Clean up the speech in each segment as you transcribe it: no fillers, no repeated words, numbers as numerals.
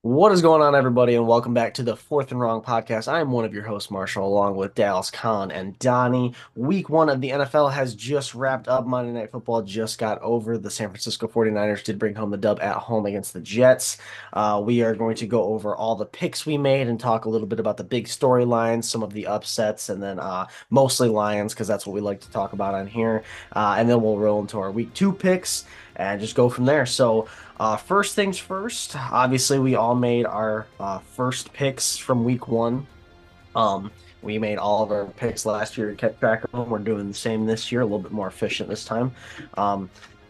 What is going on, everybody, and welcome back to the Fourth and Wrong podcast. I am one of your hosts, Marshall, along with Dallas, Khan, and Donnie. Week one of the NFL has just wrapped up. Monday Night Football just got over. The San Francisco 49ers did bring home the dub at home against the Jets. We are going to go over all the picks we made and talk a little bit about the big storylines, some of the upsets, and then mostly Lions, because that's what we like to talk about on here. And then we'll roll into our week two picks and just go from there. So, first things first, obviously, we all made our first picks from week one. We made all of our picks last year, kept track of them. We're doing the same this year, a little bit more efficient this time.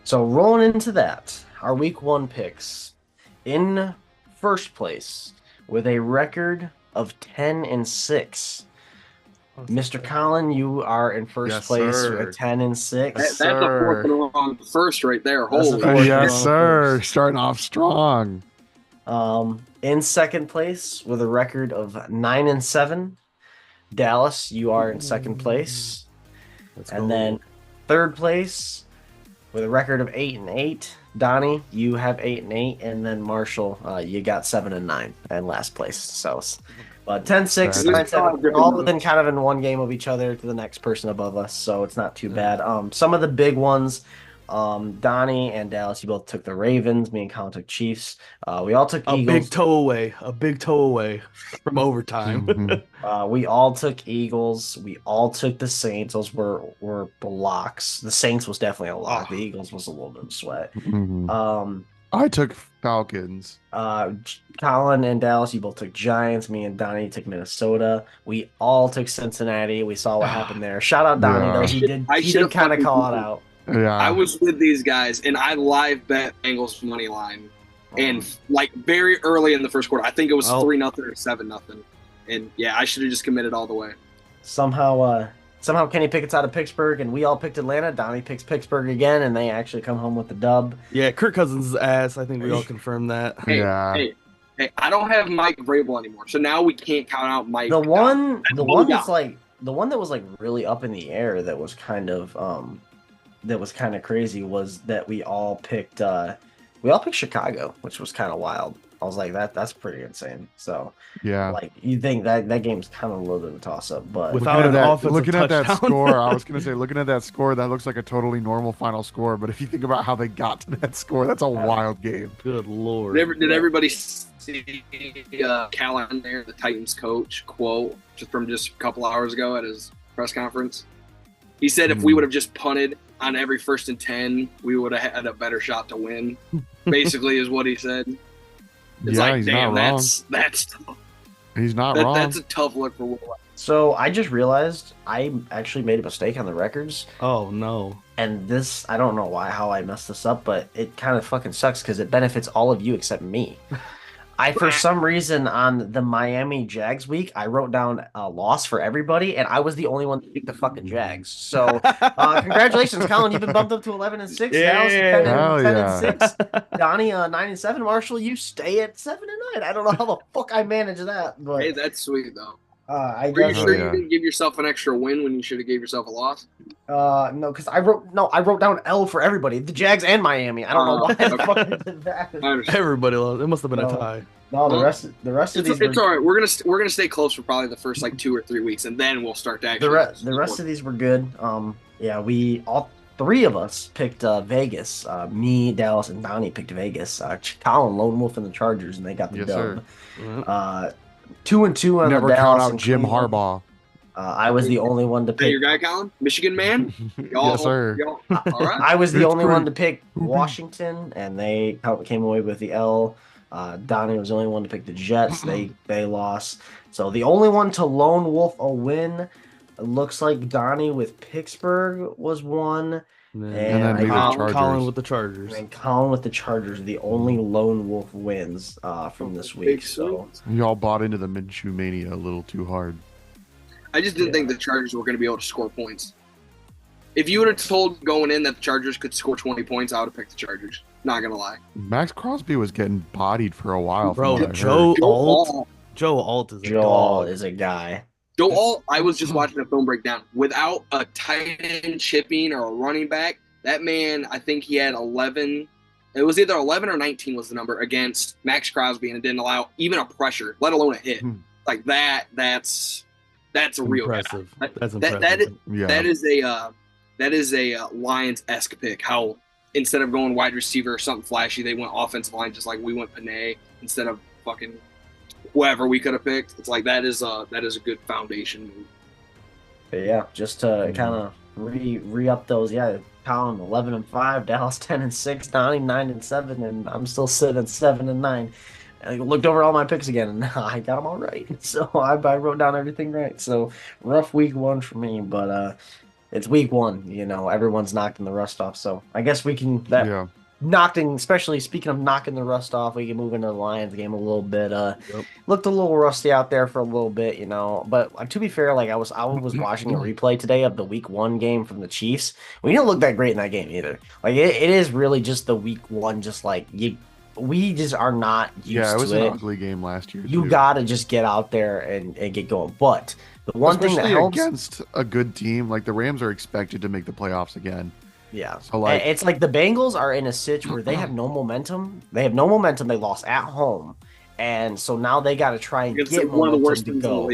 So, rolling into that, our week one picks in first place with a record of 10-6. Mr. Colin, you are in first Yes, place sir. with 10-6. Yes, That's a fourth sir. and wrong first right there. That's a Holy fourth and Yes, wrong sir. first. Starting off strong. In second place with a record of 9-7. Dallas, you are in second place. And then third place with a record of 8-8. Donnie, you have 8-8, and then Marshall, you got 7-9 and last place. So, but 10-6, That's- 9-7, all within kind of in one game of each other to the next person above us. So it's not too bad. Some of the big ones. Donnie and Dallas, you both took the Ravens. Me and Colin took Chiefs. We all took A Eagles. big toe away from overtime. Mhm. We all took Eagles. We all took the Saints. Those were blocks. The Saints was definitely a lock. The Eagles was a little bit of sweat. Mhm. Um, I took Falcons. Colin and Dallas, you both took Giants. Me and Donnie took Minnesota. We all took Cincinnati. We saw what happened there. Shout out Donnie, Yeah. though. I He should did have kind of fucking call it Googled. out. Yeah. I was with these guys, and I live bet Bengals money line, and like very early in the first quarter, I think it was Oh. 3-0 or 7-0, and yeah, I should have just committed all the way. Somehow Kenny Pickett's out of Pittsburgh, and we all picked Atlanta. Donnie picks Pittsburgh again, and they actually come home with the dub. Yeah, Kirk Cousins' ass. I think we all confirmed that. Hey, Yeah. hey, I don't have Mike Vrabel anymore, so now we can't count out Mike. The one all we that's got. like the one that was like really up in the air that was kind of crazy was that we all picked Chicago, which was kind of wild. I was like that's pretty insane. So Yeah. like you think that game's kind of a little bit of a toss up, but Without an offensive looking at that touchdown. score, I was gonna say, looking at that score, that looks like a totally normal final score. But if you think about how they got to that score, that's a wild game. Good lord. Did everybody see Callan there, the Titans coach, quote from just a couple hours ago at his press conference? He said if we would have just punted on every 1st and 10, we would have had a better shot to win. Basically, is what he said. It's Yeah, like, he's damn, not wrong. that's tough. He's not wrong. That's a tough look for Will. so I just realized I actually made a mistake on the records. Oh no. And this, I don't know how I messed this up, but it kind of fucking sucks because it benefits all of you except me. For some reason, on the Miami Jags week, I wrote down a loss for everybody, and I was the only one to pick the fucking Jags. So, congratulations, Colin. You've been bumped up to 11-6. Dallas, Yeah. 10 Hell and yeah. 6. Donnie, 9-7. Marshall, you stay at 7-9. I don't know how the fuck I managed that, but Hey, that's sweet though. I Are you guess Oh, sure yeah. you didn't give yourself an extra win when you should have gave yourself a loss? no, because I wrote down L for everybody, the Jags and Miami. I don't know why the okay. fuck I did that. I understand. Everybody lost. It must have been No. a tie. No, the Well, rest of these It's were all right. We're gonna stay close for probably the first like 2 or 3 weeks, and then we'll start to actually. the rest of these were good. Yeah, we all three of us picked Vegas. Me, Dallas, and Donnie picked Vegas. Colin, Lone Wolf, and the Chargers, and they got the Yes, dub. Yeah. 2-2 on Never the count Dallas out and Jim Cleveland. Harbaugh. I was the only one to Hey, your pick. guy, Colin, Michigan man. Y'all, Yes, sir. Y'all, all right. I was the It's only one to pretty- pick Washington, and they came away with the L. Donnie was the only one to pick the Jets. They lost. So the only one to lone wolf a win. It looks like Donnie with Pittsburgh was one. And And then I me with got Chargers. Colin with the Chargers. And Colin with the Chargers, the only lone wolf wins from this week. So Y'all bought into the Minshew mania a little too hard. I just didn't think the Chargers were going to be able to score points. If you would have told going in that the Chargers could score 20 points, I would have picked the Chargers. Not gonna lie. Max Crosby was getting bodied for a while. from Bro, what I heard. Joe Joe Alt. Alt, Joe Alt is a Joel dog. is a guy. Joe Alt, I was just watching a film breakdown. Without a tight end chipping or a running back, that man, I think he had 11 It was either 11 or 19 was the number against Max Crosby, and it didn't allow even a pressure, let alone a hit. Like that. That's a real impressive. guy. That's impressive. That is a Lions-esque pick. How instead of going wide receiver or something flashy, they went offensive line, just like we went Panay instead of fucking whoever we could have picked. It's like that is a good foundation move. But yeah, just to kind of re-up those. Yeah, Colin 11-5, Dallas 10-6, Donnie 9-7, and I'm still sitting at 7-9. I looked over all my picks again, and I got them all right. So I wrote down everything right. So rough week one for me, but it's week one. You know, everyone's knocking the rust off. So I guess we can especially speaking of knocking the rust off, we can move into the Lions game a little bit. Looked a little rusty out there for a little bit, you know. But to be fair, like I was watching a replay today of the week one game from the Chiefs. We didn't look that great in that game either. Like it is really just the week one, just like we just are not used to it. Yeah, it was an ugly game last year. You gotta just get out there and get going. But the one thing that helps against a good team, like the Rams are expected to make the playoffs again. Yeah. So like it's like the Bengals are in a situation where they have no momentum. They have no momentum. They lost at home. And so now they got to try and get momentum to go.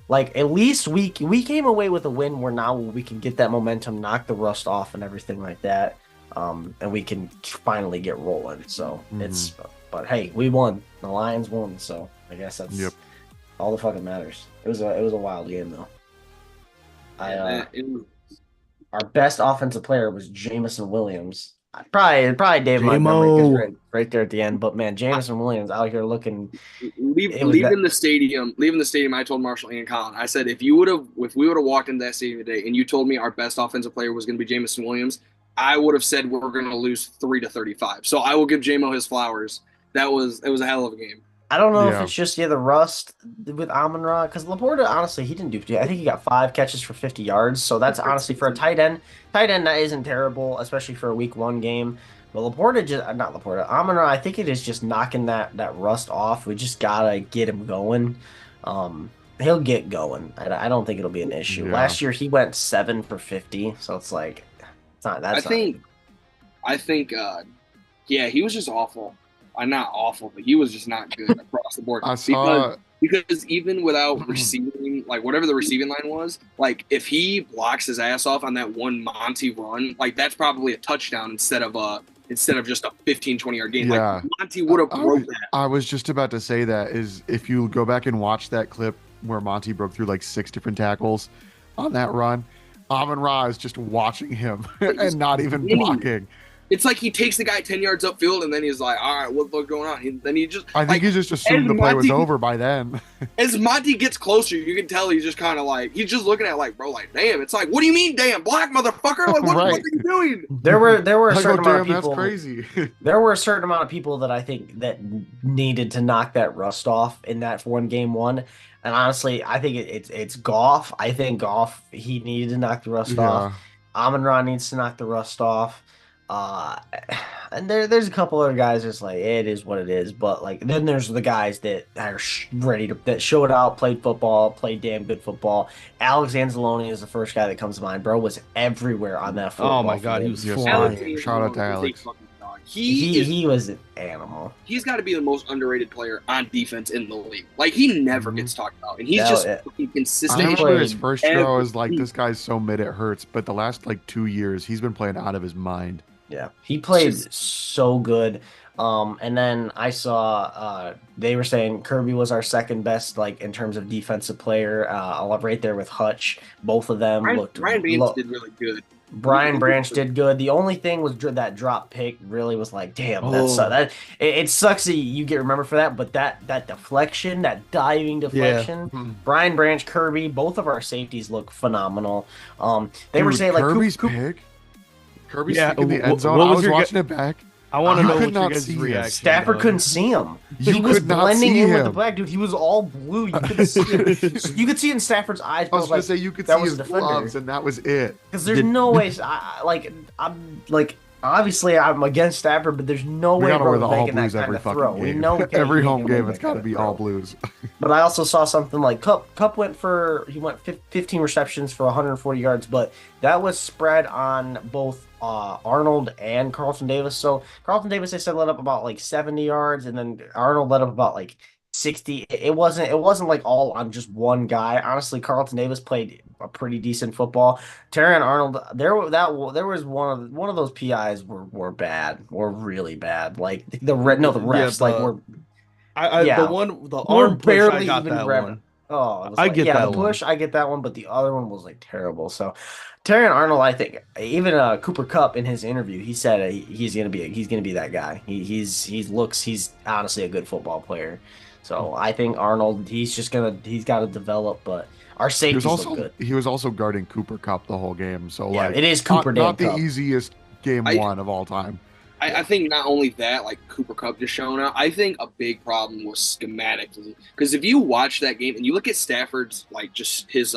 Like at least we came away with a win where now we can get that momentum, knock the rust off and everything like that. And we can finally get rolling. So but hey, we won. The Lions won. So I guess that's all that fucking matters. It was a wild game though. Our best offensive player was Jameson Williams. Probably Dave Montgomery right there at the end. But man, Jameson Williams out here looking. Leaving the stadium, I told Marshall and Colin, I said if we would have walked into that stadium today and you told me our best offensive player was going to be Jameson Williams, I would have said we're going to lose 3-35. So I will give JMO his flowers. It was a hell of a game. I don't know if it's just the rust with Amon-Ra, because Laporta, honestly, he didn't do. I think he got 5 catches for 50 yards. So that's honestly for a tight end. Tight end that isn't terrible, especially for a week one game. But Amon-Ra, I think it is just knocking that rust off. We just gotta get him going. He'll get going. I don't think it'll be an issue. Yeah. Last year he went 7 for 50, so it's like it's not. I think, he was just awful. Not awful, but he was just not good across the board. Because even without receiving, like whatever the receiving line was, like if he blocks his ass off on that one Monty run, like that's probably a touchdown instead of just a 15-20 yard game. Yeah. Like Monty would have broke that. I was just about to say that is if you go back and watch that clip where Monty broke through like 6 different tackles on that run, Amon-Ra is just watching him and not even blocking. It's like he takes the guy 10 yards upfield, and then he's like, all right, what's going on? I think he just assumed the play was over by then. As Monty gets closer, you can tell he's just kind of like, he's just looking at like, bro, like, damn. It's like, what do you mean, damn? Black motherfucker? Like, what are you doing? There were a certain amount of people. That's crazy. There were a certain amount of people that I think that needed to knock that rust off in that game one. And honestly, I think it's Goff. I think Goff, he needed to knock the rust off. Amon-Ra needs to knock the rust off. And there's a couple other guys that's like, it is what it is. But like, then there's the guys that are ready that showed out, played football, played damn good football. Alex Anzalone is the first guy that comes to mind. Bro was everywhere on that football. Oh my God, he was flying. Shout out to Alex. He was an animal. He's got to be the most underrated player on defense in the league. Like he never gets talked about, and he's consistent. I remember his first year, I was like, this guy's so mid it hurts. But the last like 2 years, he's been playing out of his mind. Yeah, he played so good. And then I saw they were saying Kirby was our second best, like in terms of defensive player. Right there with Hutch. Both of them looked. Brian Branch did really good. Brian Branch did good. The only thing was that drop pick really was like, damn, it sucks that you get remembered for that. But that deflection, that diving deflection, Brian Branch, Kirby, both of our safeties look phenomenal. They were saying like Kirby's pick. Kirby's in the end zone. I was watching it back. I want to know what your guys' reaction. Stafford couldn't see him. He was blending in with the black dude. He was all blue. You couldn't see him. You could see in Stafford's eyes. I was going to say you could see his gloves, and that was it. Because there's no way. Obviously, I'm against Stafford, but there's no We way gotta wear bro's the all making that blues kind every of fucking throw. We game. know he Every ain't home gonna game, make it's that got kind to of be all throw. blues. But I also saw something like Cup went 15 receptions for 140 yards, but that was spread on both Arnold and Carlton Davis. So Carlton Davis, they said, let up about like 70 yards, and then Arnold let up about like 60. It wasn't like all on just one guy. Honestly, Carlton Davis played a pretty decent football. Terry and Arnold, there was one of those PIs were bad, were really bad. Like the Yeah, refs like were yeah. the We're arm push, I barely got even that revving. one. Oh, it was I like, get yeah, the that one. push, I get that one, but the other one was like terrible. So Terry Arnold, I think even Cooper Cup in his interview, he said he's gonna be that guy. He's honestly a good football player. So I think Arnold, he's got to develop, but our safeties look good. He was also guarding Cooper Cup the whole game. So Yeah, like it is Cooper not damn the Cup. easiest game I, one of all time. I Yeah, think not only that, like Cooper Cup just showing out. I think a big problem was schematically because if you watch that game and you look at Stafford's like just his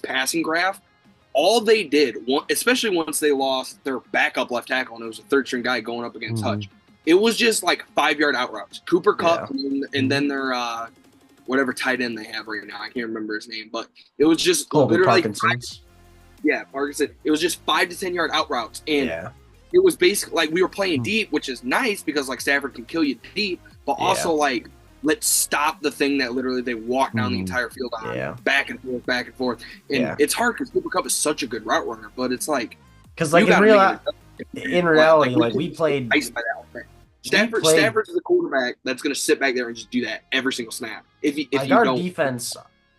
passing graph, all they did, especially once they lost their backup left tackle and it was a third string guy going up against Mhm. Hutch, it was just like 5 yard out routes. Cooper yeah. Cup and then their whatever tight end they have right now, I can't remember his name, but it was just Colby literally Parkinson's. yeah, Parkinson. It was just 5 to 10 yard out routes and Yeah, it was basically like we were playing Hmm. deep, which is nice because like Stafford can kill you deep, but Yeah. also like let's stop the thing that literally they walk down the Mhm. entire field on, Yeah. back and forth. And Yeah. it's hard because Cooper Cup is such a good route runner, but it's like because you like got to make it in reality, like we just played. iced by that whole thing. We played Stafford's the quarterback that's going to sit back there and just do that every single snap. If like you don't,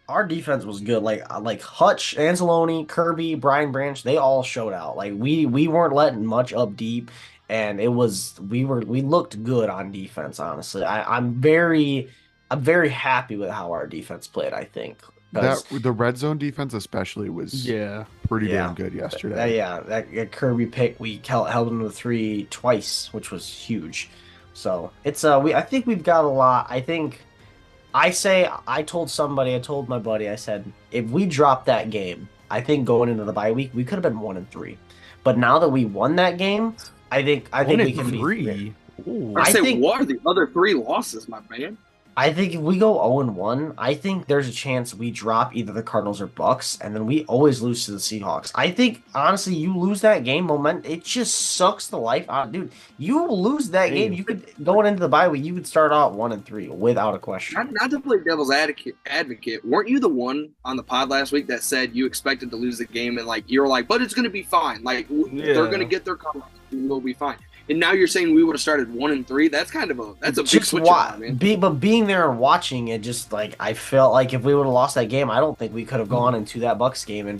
our defense was good. Like Hutch, Anzalone, Kirby, Brian Branch, they all showed out. Like we weren't letting much up deep, and we looked good on defense. Honestly, I'm very happy with how our defense played. I think That because the red zone defense especially was Yeah. pretty damn yeah, good yesterday. that Kirby pick, we held him to three twice, which was huge. So it's I think we've got a lot. I told my buddy, I said, if we dropped that game, I think going into the bye week, we could have been 1-3. But now that we won that game, I think One we and can be. three. Ooh. I I say, think what are the other three losses, my man? I think if we go 0-1, I think there's a chance we drop either the Cardinals or Bucs, and then we always lose to the Seahawks. I think honestly, you lose that game, it just sucks the life out, dude. You lose that game, Damn. you could going into the bye week, you could start out 1-3 without a question. Not to play devil's advocate, weren't you the one on the pod last week that said you expected to lose the game and like you were like, but it's going to be fine. Like they're going to get their comeback, we'll be fine. And now you're saying we would have started 1-3. That's a big switch, man. But being there and watching it, just like I felt like if we would have lost that game, I don't think we could have gone into that Bucs game. And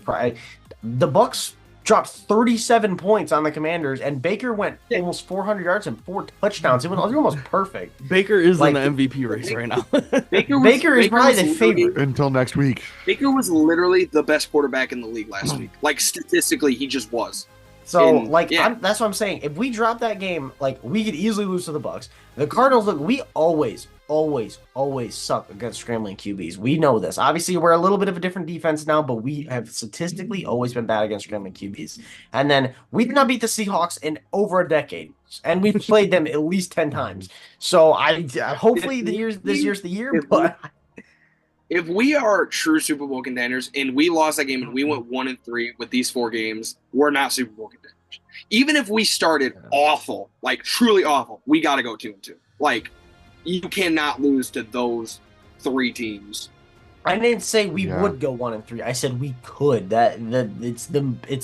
the Bucs dropped 37 points on the Commanders, and Baker went almost 400 yards and 4 touchdowns. It was almost perfect. Baker is Like, in the MVP race right now. Baker is probably the favorite. Until next week. Baker was literally the best quarterback in the league last week. Like statistically, he just was. So, And, like, yeah. that's what I'm saying. If we drop that game, like, we could easily lose to the Bucs. The Cardinals, look, we always suck against scrambling QBs. We know this. Obviously, we're a little bit of a different defense now, but we have statistically always been bad against scrambling QBs. And then we did not beat the Seahawks in over a decade, and we've played them at least 10 times. So, hopefully this year's the year, but If we are true Super Bowl contenders and we lost that game and we went 1-3 with these 4 games, we're not Super Bowl contenders. Even if we started awful, like truly awful, we got to go 2-2. Like you cannot lose to those 3 teams. I didn't say we would go 1-3. I said we could. It's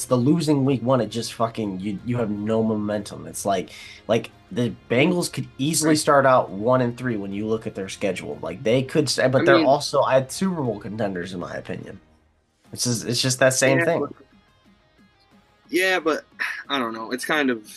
the losing week one. It just fucking you have no momentum. It's like the Bengals could easily start out 1-3 when you look at their schedule. Like they could, but they're also Super Bowl contenders in my opinion. It's just that same thing. Yeah, but I don't know. It's kind of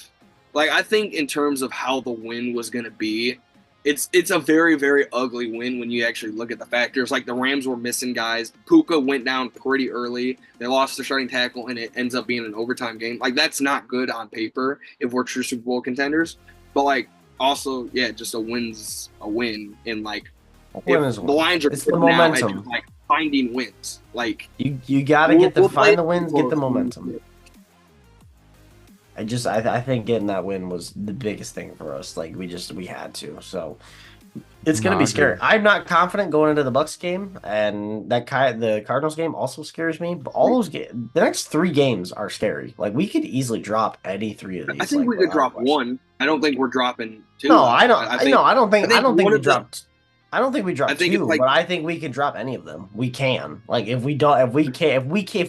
like I think in terms of how the win was going to be, it's a very, very ugly win when you actually look at the factors. Like the Rams were missing guys. Puka went down pretty early. They lost their starting tackle, and it ends up being an overtime game. Like that's not good on paper if we're true Super Bowl contenders. But like also, yeah, just a win's a win. And like if the lines are it's the now at momentum. just, like finding wins. Like You got to find the wins, get the momentum. I think getting that win was the biggest thing for us. Like we had to. So it's No, gonna I be agree. scary. I'm not confident going into the Bucs game, and the Cardinals game also scares me. But all those the next three games are scary. Like we could easily drop any three of I these, think like we could without a drop question. one. I don't think we're dropping two No, though. I don't. I No, think I don't think one we of the dropped. I don't think we I dropped think it's two, like but I think we can drop any of them. We can. Like if we don't, if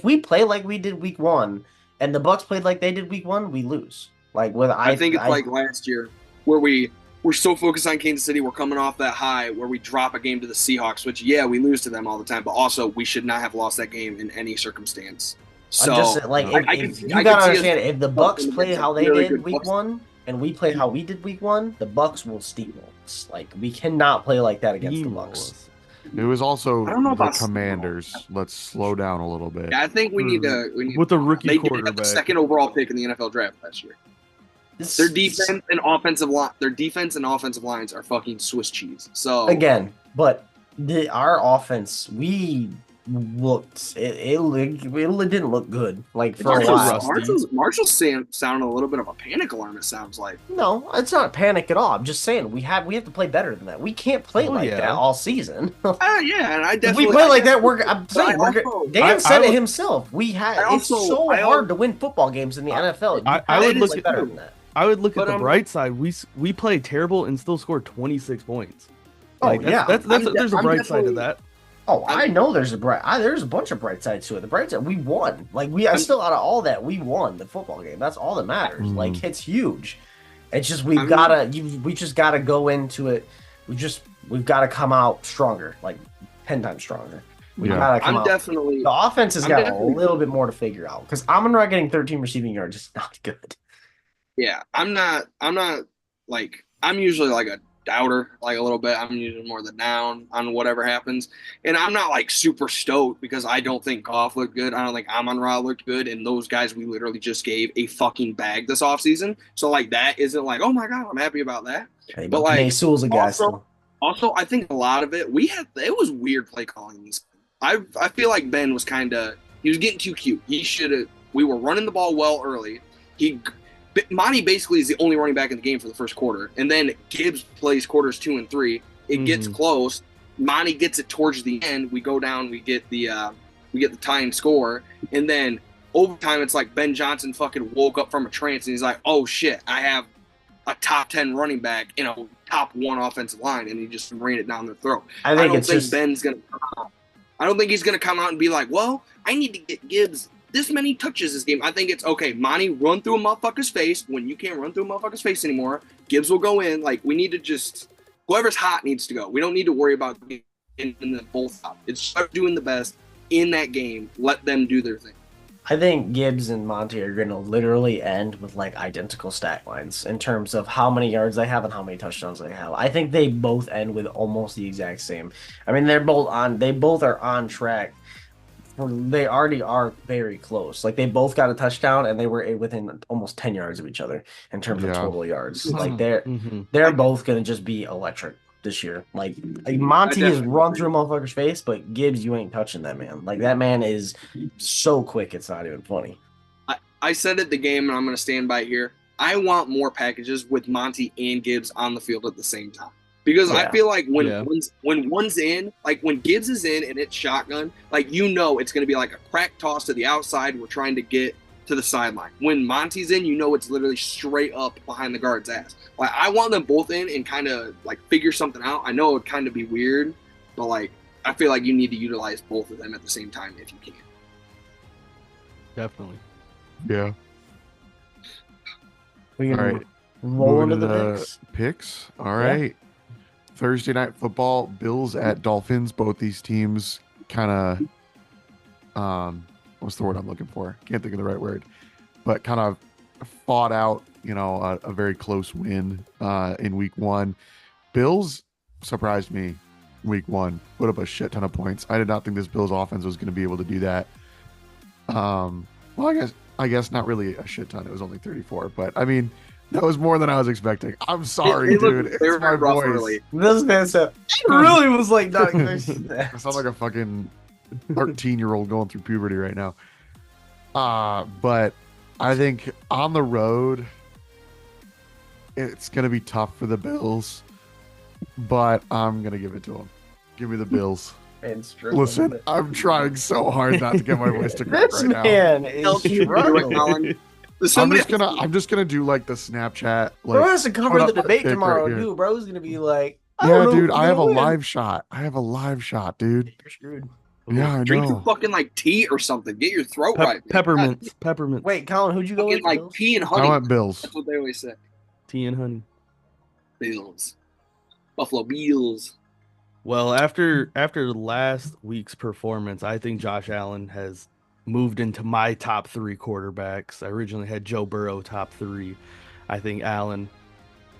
we play like we did week one, and the Bucks played like they did week one, we lose. Like with I think it's like last year where we're so focused on Kansas City, we're coming off that high where we drop a game to the Seahawks, which yeah, we lose to them all the time, but also we should not have lost that game in any circumstance. I'm just So like No. if you I gotta could see us understand if the Bucks play against a how they really did good week Bucks. one and we play how we did week one, the Bucks will steamroll us. Like we cannot play like that against the Steamroll Bucks. us. It was also I don't know the about Commanders. Let's slow down a little bit. Yeah, I think we need With a rookie they did have the quarterback. second overall pick in the NFL draft last year. Their defense and offensive lines are fucking Swiss cheese. So again, but our offense, we looked it didn't look good like for a Marshall's while. rusty. Marshall's sounding a little bit of a panic alarm. It sounds like. No, it's not panic at all. I'm just saying we have to play better than that. We can't play Oh, like yeah. that all season. Yeah, and I If definitely we play like that, I'm But saying I also- Dan said I it would- himself. It's so I hard to win football games in the NFL. I would You look play at- better than that. I would look But, at the bright side. We played terrible and still scored 26 points. Oh, Like, yeah. that's there's a I'm bright side to definitely- that. Oh, I know there's a bunch of bright sides to it. The bright side, we won. Like I still out of all that, we won the football game. That's all that matters. Mhm. Like it's huge. It's just I mean- we just gotta go into it. We've got to come out stronger, like 10 times stronger. We Yeah. gotta come I'm out. definitely. The offense has I'm got a definitely- little bit more to figure out because Amon-Ra getting 13 receiving yards is not good. Yeah, I'm not like I'm usually like a doubter, like a little bit. I'm usually more the down on whatever happens, and I'm not like super stoked because I don't think Goff looked good. I don't think Amon-Ra looked good, and those guys we literally just gave a fucking bag this offseason. So like that isn't like, oh my god, I'm happy about that. Okay, But, like, Penei Sewell's a guy also- still. Also, I think a lot of it it was weird play calling this. I feel like Ben was he was getting too cute. We were running the ball well early. Monty basically is the only running back in the game for the first quarter, and then Gibbs plays quarters 2 and 3. It gets close. Monty gets it towards the end. We go down. We get the tying score, and then overtime. It's like Ben Johnson fucking woke up from a trance, and he's like, "Oh shit, I have a top 10 running back in a top 1 offensive line," and he just ran it down their throat. I I think don't it's think just Ben's gonna come out. I don't think he's gonna come out and be like, "Well, I need to get Gibbs this many touches this game." I think it's okay. Monty, run through a motherfucker's face. When you can't run through a motherfucker's face anymore, Gibbs will go in. Like we need to just whoever's hot needs to go. We don't need to worry about getting the both out. It's start doing the best in that game. Let them do their thing. I think Gibbs and Monty are going to literally end with like identical stat lines in terms of how many yards they have and how many touchdowns they have. I think they both end with almost the exact same. I mean, they both are on track. They already are very close. Like they both got a touchdown and they were within almost 10 yards of each other in terms of Yeah. total yards. Mhm. Like Mhm. they're both going to just be electric this year. Like Monty has definitely run agree. through a motherfucker's face, but Gibbs, you ain't touching that man. Like that man is so quick, it's not even funny. I said at the game, and I'm going to stand by here. I want more packages with Monty and Gibbs on the field at the same time. Because Yeah. I feel like when Yeah. one's in, like when Gibbs is in and it's shotgun, like it's going to be like a crack toss to the outside. We're trying to get to the sideline. When Monty's in, it's literally straight up behind the guard's ass. Like I want them both in and kind of like figure something out. I know it would kind of be weird, but like I feel like you need to utilize both of them at the same time if you can. Definitely. Yeah. We All can right. roll into Moving the to picks. picks. All right. Thursday night football, Bills at Dolphins. Both these teams kind of, what's the word I'm looking for? Can't think of the right word, but kind of fought out, a very close win in week one. Bills surprised me week one, put up a shit ton of points. I did not think this Bills offense was going to be able to do that. Well, I guess not really a shit ton. It was only 34, but I mean, that was more than I was expecting. I'm sorry, dude. They It's were my rough voice. early. This man said, I really was like not expecting that. I sound like a fucking 13-year-old going through puberty right now. But I think on the road, it's going to be tough for the Bills, but I'm going to give it to them. Give me the Bills. Listen, I'm trying so hard not to get my voice to crack This right now. man is struggling. I'm just gonna do like the Snapchat. Like, Bro has to cover the debate right tomorrow here. too. Bro's gonna be like, I Yeah, don't know dude, who's I have a gonna win. live shot. I have a live shot, dude. You're screwed. Yeah, I Drink some know. fucking like tea or something. Get your throat right. Man. Peppermints. God, Peppermints. Wait, Colin, who'd you go fucking with? like Bills? tea and I honey. went Bills. That's what they always say. Tea and honey. Bills. Buffalo Bills. Well, after last week's performance, I think Josh Allen has moved into my top 3 quarterbacks. I originally had Joe Burrow top 3. I think Allen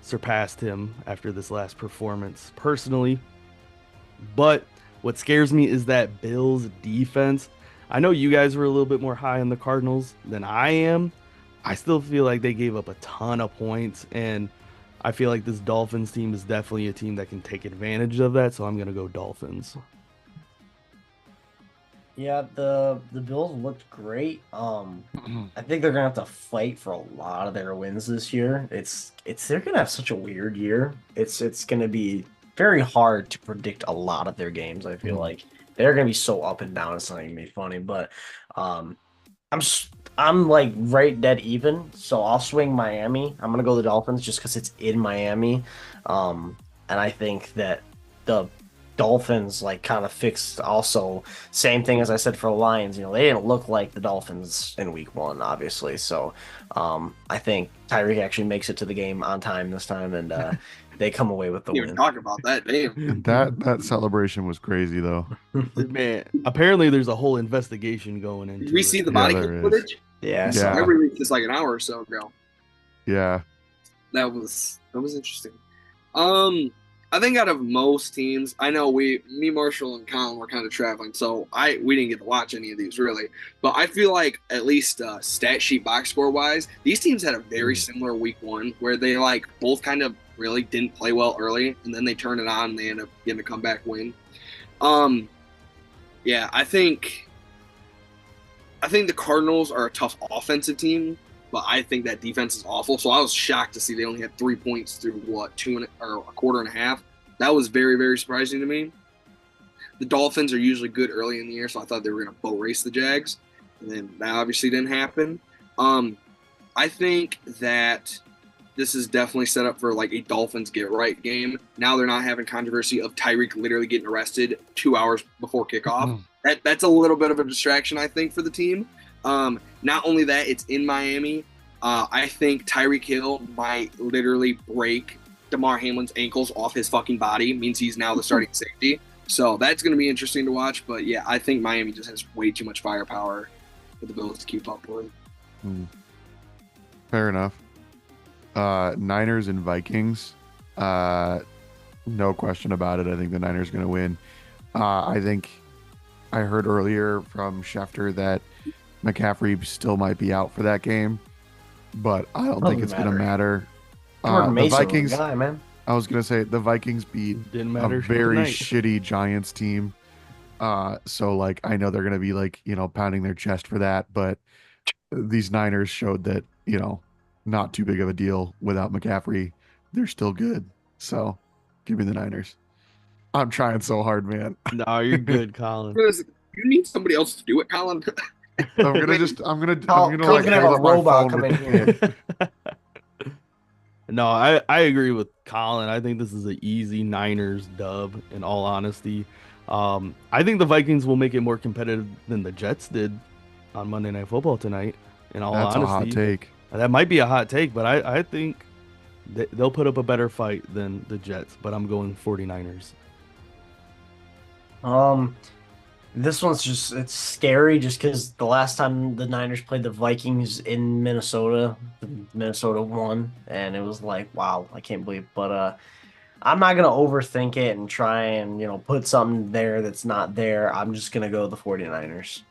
surpassed him after this last performance personally. But what scares me is that Bills defense. I know you guys were a little bit more high on the Cardinals than I am. I still feel like they gave up a ton of points, and I feel like this Dolphins team is definitely a team that can take advantage of that, so I'm going to go Dolphins. Yeah, the Bills looked great. I think they're gonna have to fight for a lot of their wins this year. They're gonna have such a weird year. It's gonna be very hard to predict a lot of their games. I feel like they're gonna be so up and down. It's not even gonna be funny. But I'm like right dead even. So I'll swing Miami. I'm gonna go the Dolphins just because it's in Miami. And I think that the Dolphins like kind of fixed also same thing as I said for the Lions. You know, they didn't look like the Dolphins in week 1, obviously. So I think Tyreek actually makes it to the game on time this time, and they come away with the You win. talk about that, damn. And that celebration was crazy though. Man, apparently there's a whole investigation going into Did we it. see the Yeah, body there cam is. footage? Yeah, Yeah. I released this like an hour or so ago. Yeah. That was interesting. I think out of most teams, I know me, Marshall, and Colin were kind of traveling, so we didn't get to watch any of these really. But I feel like at least stat sheet box score wise, these teams had a very similar week 1 where they like both kind of really didn't play well early, and then they turned it on and they end up getting a comeback win. Yeah, I think the Cardinals are a tough offensive team, but I think that defense is awful. So I was shocked to see they only had 3 points through a quarter and a half. That was very, very surprising to me. The Dolphins are usually good early in the year, so I thought they were going to boat race the Jags, and then that obviously didn't happen. I think that this is definitely set up for like a Dolphins get right game. Now they're not having controversy of Tyreek literally getting arrested 2 hours before kickoff. That's a little bit of a distraction, I think, for the team. Not only that, it's in Miami. I think Tyreek Hill might literally break DeMar Hamlin's ankles off his fucking body. Means he's now the starting safety. So that's going to be interesting to watch. But yeah, I think Miami just has way too much firepower for the Bills to keep up with. Fair enough. Niners and Vikings. No question about it. I think the Niners are going to win. I think I heard earlier from Schefter that McCaffrey still might be out for that game, but I don't think it's going to matter. The Vikings, guy, man. I was going to say the Vikings beat Didn't matter a very tonight. shitty Giants team. So like, I know they're going to be like, pounding their chest for that, but these Niners showed that, not too big of a deal without McCaffrey. They're still good. So give me the Niners. I'm trying so hard, man. No, you're good, Colin. You need somebody else to do it, Colin. I'm gonna Colin's like gonna have hold a up my robot phone come in with here. it. No, I agree with Colin. I think this is an easy Niners dub, in all honesty. I think the Vikings will make it more competitive than the Jets did on Monday Night Football tonight, in all That's honesty. a hot take. That might be a hot take, but I think they'll put up a better fight than the Jets, but I'm going 49ers. This one's it's scary just because the last time the Niners played the Vikings in Minnesota, Minnesota won, and it was like, wow, I can't believe. But I'm not gonna overthink it and try and put something there that's not there. I'm just gonna go the 49ers.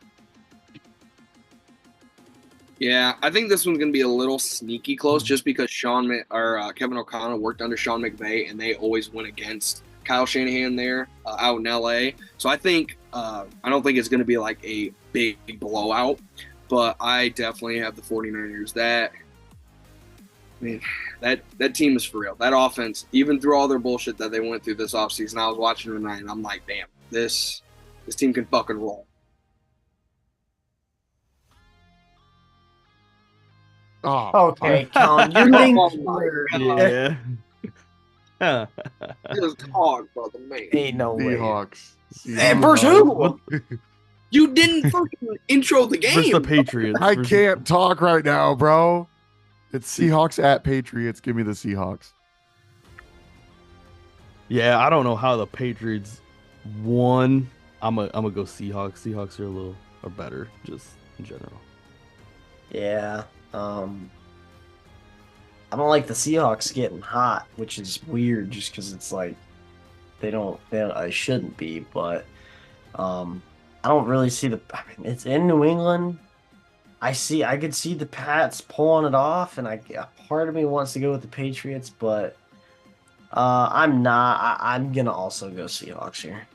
Yeah, I think this one's going to be a little sneaky close just because Kevin O'Connell worked under Sean McVay, and they always went against Kyle Shanahan there out in LA. So I think I don't think it's going to be like a big blowout. but I definitely have the 49ers. That team is for real. That offense, even through all their bullshit that they went through this offseason, I was watching them tonight, and I'm like, damn, this team can fucking roll. Oh, Okay, Colin, you're thinking. Yeah. Just talk, brother, man. Ain't no way. Seahawks. And versus who? You didn't fucking intro the game. Versus the Patriots. I can't talk right now, bro. It's Seahawks at Patriots. Give me the Seahawks. Yeah, I don't know how the Patriots won. I'm gonna go Seahawks. Seahawks are better, just in general. Yeah. I don't like the Seahawks getting hot, which is weird just because it's like I shouldn't be, but I don't really see it's in New England. I could see the Pats pulling it off, and a part of me wants to go with the Patriots, but I'm not. I'm gonna also go Seahawks here.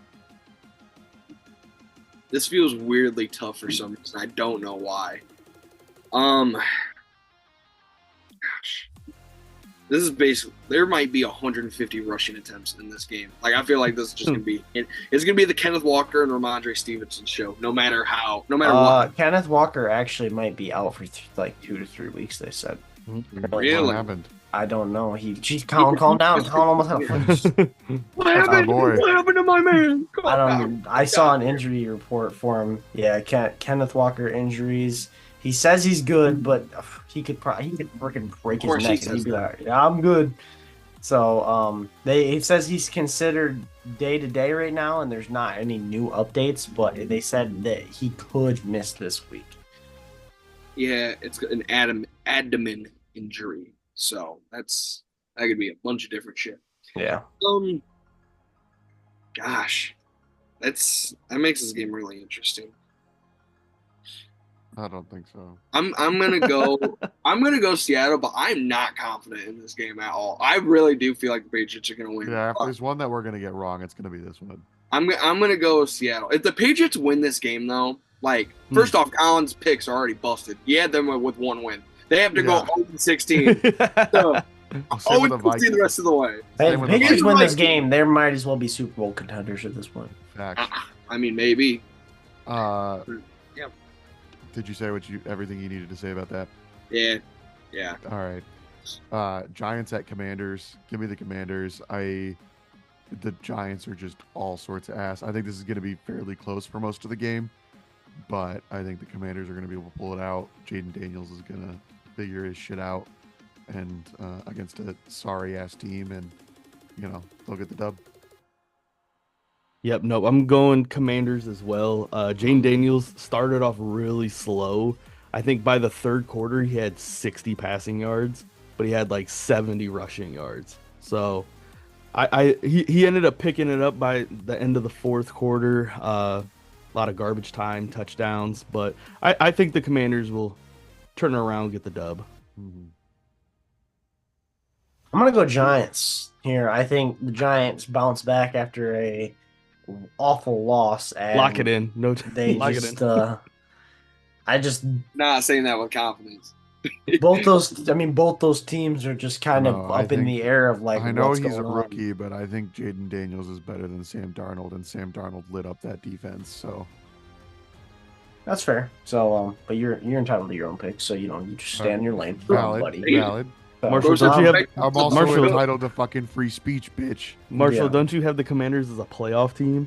This feels weirdly tough for some reason. I don't know why. Gosh. This is basically, there might be 150 rushing attempts in this game. Like, I feel like this is just gonna be, it's gonna be the Kenneth Walker and Ramondre Stevenson show. No matter what. Kenneth Walker actually might be out for like 2 to 3 weeks. They said. Really? What happened? I don't know. Calm down. Colin almost had a flinch. What happened? boy. What happened to my man? I saw an injury report for him. Yeah, Kenneth Walker injuries. He says he's good, but he could freaking break his neck, and he'd be like, "Yeah, I'm good." So he says he's considered day to day right now, and there's not any new updates. But they said that he could miss this week. Yeah, it's an abdomen injury, so that could be a bunch of different shit. Yeah. Gosh, that makes this game really interesting. I don't think so. I'm gonna go Seattle, but I'm not confident in this game at all. I really do feel like the Patriots are gonna win. Yeah, if there's one that we're gonna get wrong, it's gonna be this one. I'm gonna go Seattle. If the Patriots win this game, though, like first off, Colin's picks are already busted. He had them with 1 win. They have to go 0-16. So, 0-16 the rest of the way. Hey, if the Patriots win this game, they might as well be Super Bowl contenders at this point. Facts. I mean, maybe. Yeah. Did you say everything you needed to say about that? Yeah. All right. Giants at Commanders. Give me the Commanders. The Giants are just all sorts of ass. I think this is going to be fairly close for most of the game, but I think the Commanders are going to be able to pull it out. Jaden Daniels is going to figure his shit out, and against a sorry ass team, and they'll get the dub. Yep, no, I'm going Commanders as well. Jane Daniels started off really slow. I think by the third quarter, he had 60 passing yards, but he had like 70 rushing yards. So he ended up picking it up by the end of the fourth quarter. A lot of garbage time, touchdowns, but I think the Commanders will turn around and get the dub. Mm-hmm. I'm going to go Giants here. I think the Giants bounce back after a awful loss. And lock it in. No, they lock just, it in. I just not saying that with confidence. both those teams are just kind of up in the air of like. I know what's he's a going rookie, on. but I think Jaden Daniels is better than Sam Darnold, and Sam Darnold lit up that defense. So that's fair. So, but you're entitled to your own pick, so you just stand in your lane, buddy. Valid. Marshall, don't you have? I'm also entitled to fucking free speech, bitch. Marshall, don't you have the Commanders as a playoff team?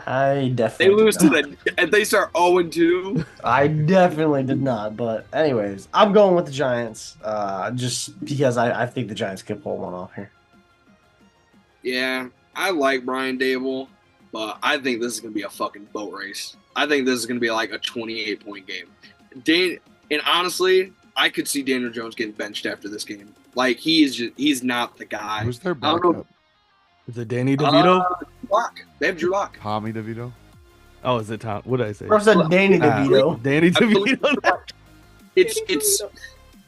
I definitely. They lose to them, and they start 0-2. I definitely did not, but anyways, I'm going with the Giants, just because I think the Giants could pull one off here. Yeah, I like Brian Dable, but I think this is gonna be a fucking boat race. I think this is gonna be like a 28-point game. And honestly, I could see Daniel Jones getting benched after this game. Like he's not the guy. Who's their backup? Is it Danny DeVito? Lock. They have Drew Lock. Tommy DeVito. Oh, is it Tom? What did I say? Or said Danny DeVito. Danny DeVito.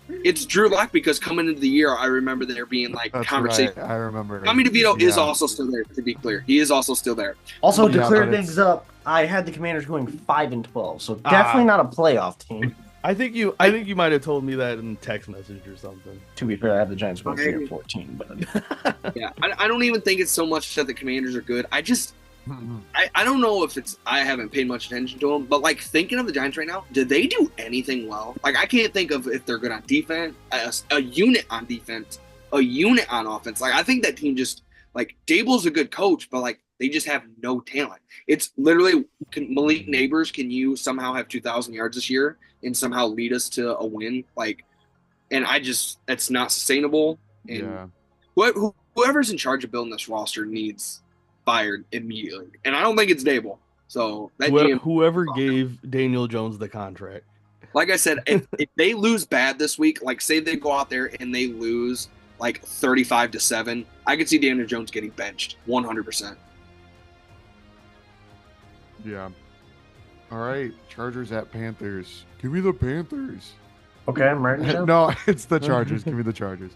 It's Drew Lock because coming into the year, I remember there being like That's conversation. right. I remember. Tommy DeVito is Yeah. also still there. To be clear, he is also still there. Also, to Yeah, clear but things up, I had the Commanders going 5-12, so Ah. definitely not a playoff team. I think you might have told me that in text message or something. To be fair, I have the Giants going 3-14, but Yeah, I don't even think it's so much that the Commanders are good. I don't know if it's I haven't paid much attention to them, but like thinking of the Giants right now, did they do anything well? Like I can't think of if they're good on defense, a unit on defense, a unit on offense. Like I think that team just like Dable's a good coach, but like they just have no talent. It's literally Malik Neighbors. Can you somehow have 2,000 yards this year and somehow lead us to a win? Like, and it's not sustainable. And Yeah. whoever's in charge of building this roster needs fired immediately. And I don't think it's Dable. So that whoever gave Daniel Jones the contract. Like I said, if they lose bad this week, like say they go out there and they lose like 35-7, I could see Daniel Jones getting benched 100%. Yeah. All right. Chargers at Panthers. Give me the Panthers. okay, I'm ready. No, it's the Chargers. Give me the Chargers.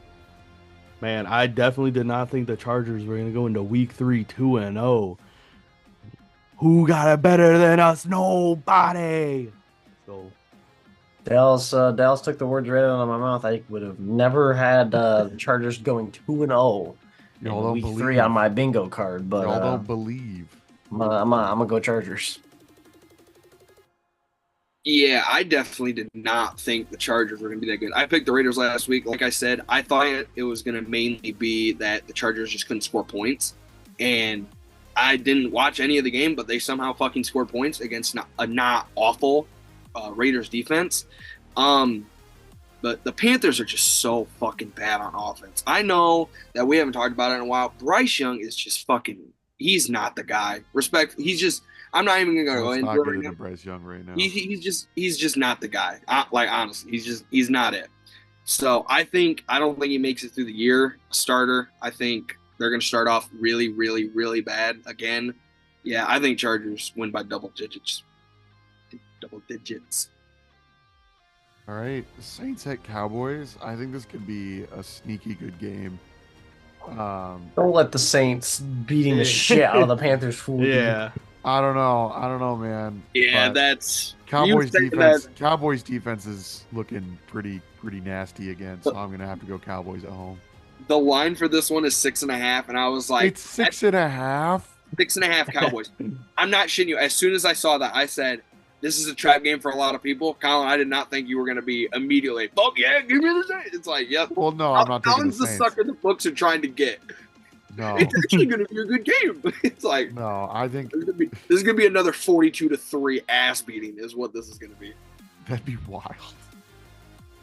Man, I definitely did not think the Chargers were going to go into week 3 2-0. Who got it better than us? Nobody. So Dallas took the words right out of my mouth. I would have never had the Chargers going 2-0 Y'all in don't week believe. 3 on my bingo card, but Y'all don't believe. I'm gonna go Chargers. Yeah, I definitely did not think the Chargers were going to be that good. I picked the Raiders last week. Like I said, I thought it was going to mainly be that the Chargers just couldn't score points. And I didn't watch any of the game, but they somehow fucking scored points against a not awful Raiders defense. But the Panthers are just so fucking bad on offense. I know that we haven't talked about it in a while. Bryce Young is just fucking – he's not the guy. Respect – he's just – I'm not even gonna go into not it good right at now. Bryce Young right now. He's just not the guy. Like honestly, he's not it. So I don't think he makes it through the year starter. I think they're gonna start off really, really, really bad again. Yeah, I think Chargers win by double digits. Double digits. All right, Saints at Cowboys. I think this could be a sneaky good game. Don't let the Saints beating the shit out of the Panthers fool you. yeah. I don't know, man. Yeah, But that's Cowboys you defense. that- Cowboys defense is looking pretty nasty again, so I'm gonna have to go Cowboys at home. the line for this one is 6.5, and I was like, It's 6.5. 6.5 Cowboys. I'm not shitting you. As soon as I saw that, I said, this is a trap game for a lot of people. Colin, I did not think you were going to be immediately, fuck yeah, give me the Saints. It's like, yep. Well, no, I'm not taking Colin's the the Saints. sucker the books are trying to get. No, It's actually going to be a good game. It's like, no, I think this is going to be another 42-3 ass beating is what this is going to be. that'd be wild.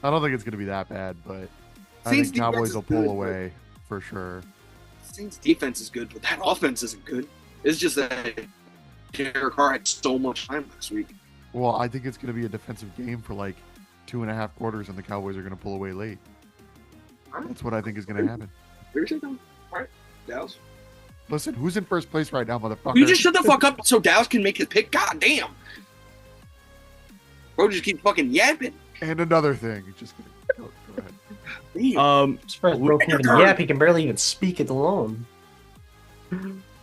I don't think it's gonna be that bad, but I Saints think Cowboys defense will is pull good, away for sure. Saints defense is good, but that offense isn't good. It's just that Derek Carr had so much time last week. Well, I think it's gonna be a defensive game for like 2.5 quarters, and the Cowboys are gonna pull away late. That's what I think is gonna happen. All right, Dallas. Listen, who's in first place right now, motherfucker? You just shut the fuck up so Dallas can make his pick. God damn. Bro, just keep fucking yapping. And another thing, just go ahead. Damn. Surprised bro can't even yap. He can barely even speak it alone.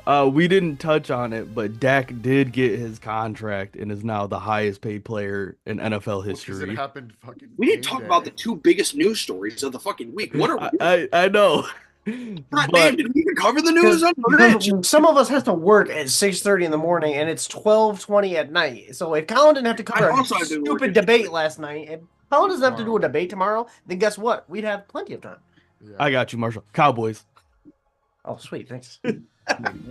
We didn't touch on it, but Dak did get his contract and is now the highest paid player in NFL Because history. it happened fucking. We didn't game talk day. about the two biggest news stories of the fucking week. What are we doing? I know. God But damn, did we even cover the news? Because some of us has to work at 6:30 in the morning and it's 12:20 at night. So if Colin didn't have to cover I a also have to work stupid at debate last night, and Colin doesn't have to do a debate tomorrow, then guess what? We'd have plenty of time. Yeah. I got you, Marshall. Cowboys. Oh, sweet, thanks. Made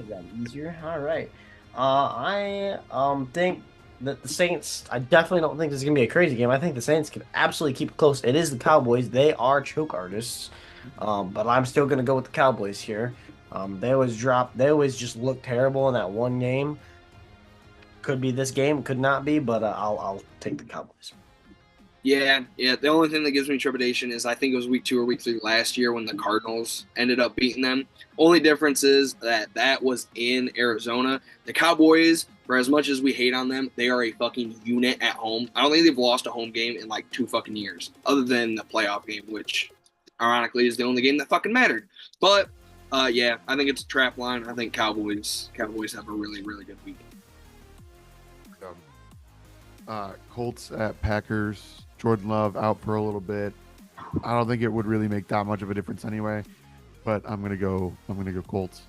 that easier. All right. I think that the Saints. I definitely don't think this is gonna be a crazy game. I think the Saints can absolutely keep it close. It is the Cowboys. They are choke artists. But I'm still gonna go with the Cowboys here. They always drop. They always just look terrible in that one game. Could be this game, could not be, but I'll take the Cowboys. Yeah. The only thing that gives me trepidation is I think it was week 2 or week 3 last year when the Cardinals ended up beating them. Only difference is that was in Arizona. The Cowboys, for as much as we hate on them, they are a fucking unit at home. I don't think they've lost a home game in like 2 fucking years, other than the playoff game, which ironically is the only game that fucking mattered. But yeah, I think it's a trap line. I think Cowboys have a really, really good week. Colts at Packers. Jordan Love out for a little bit. I don't think it would really make that much of a difference anyway, but I'm gonna go Colts.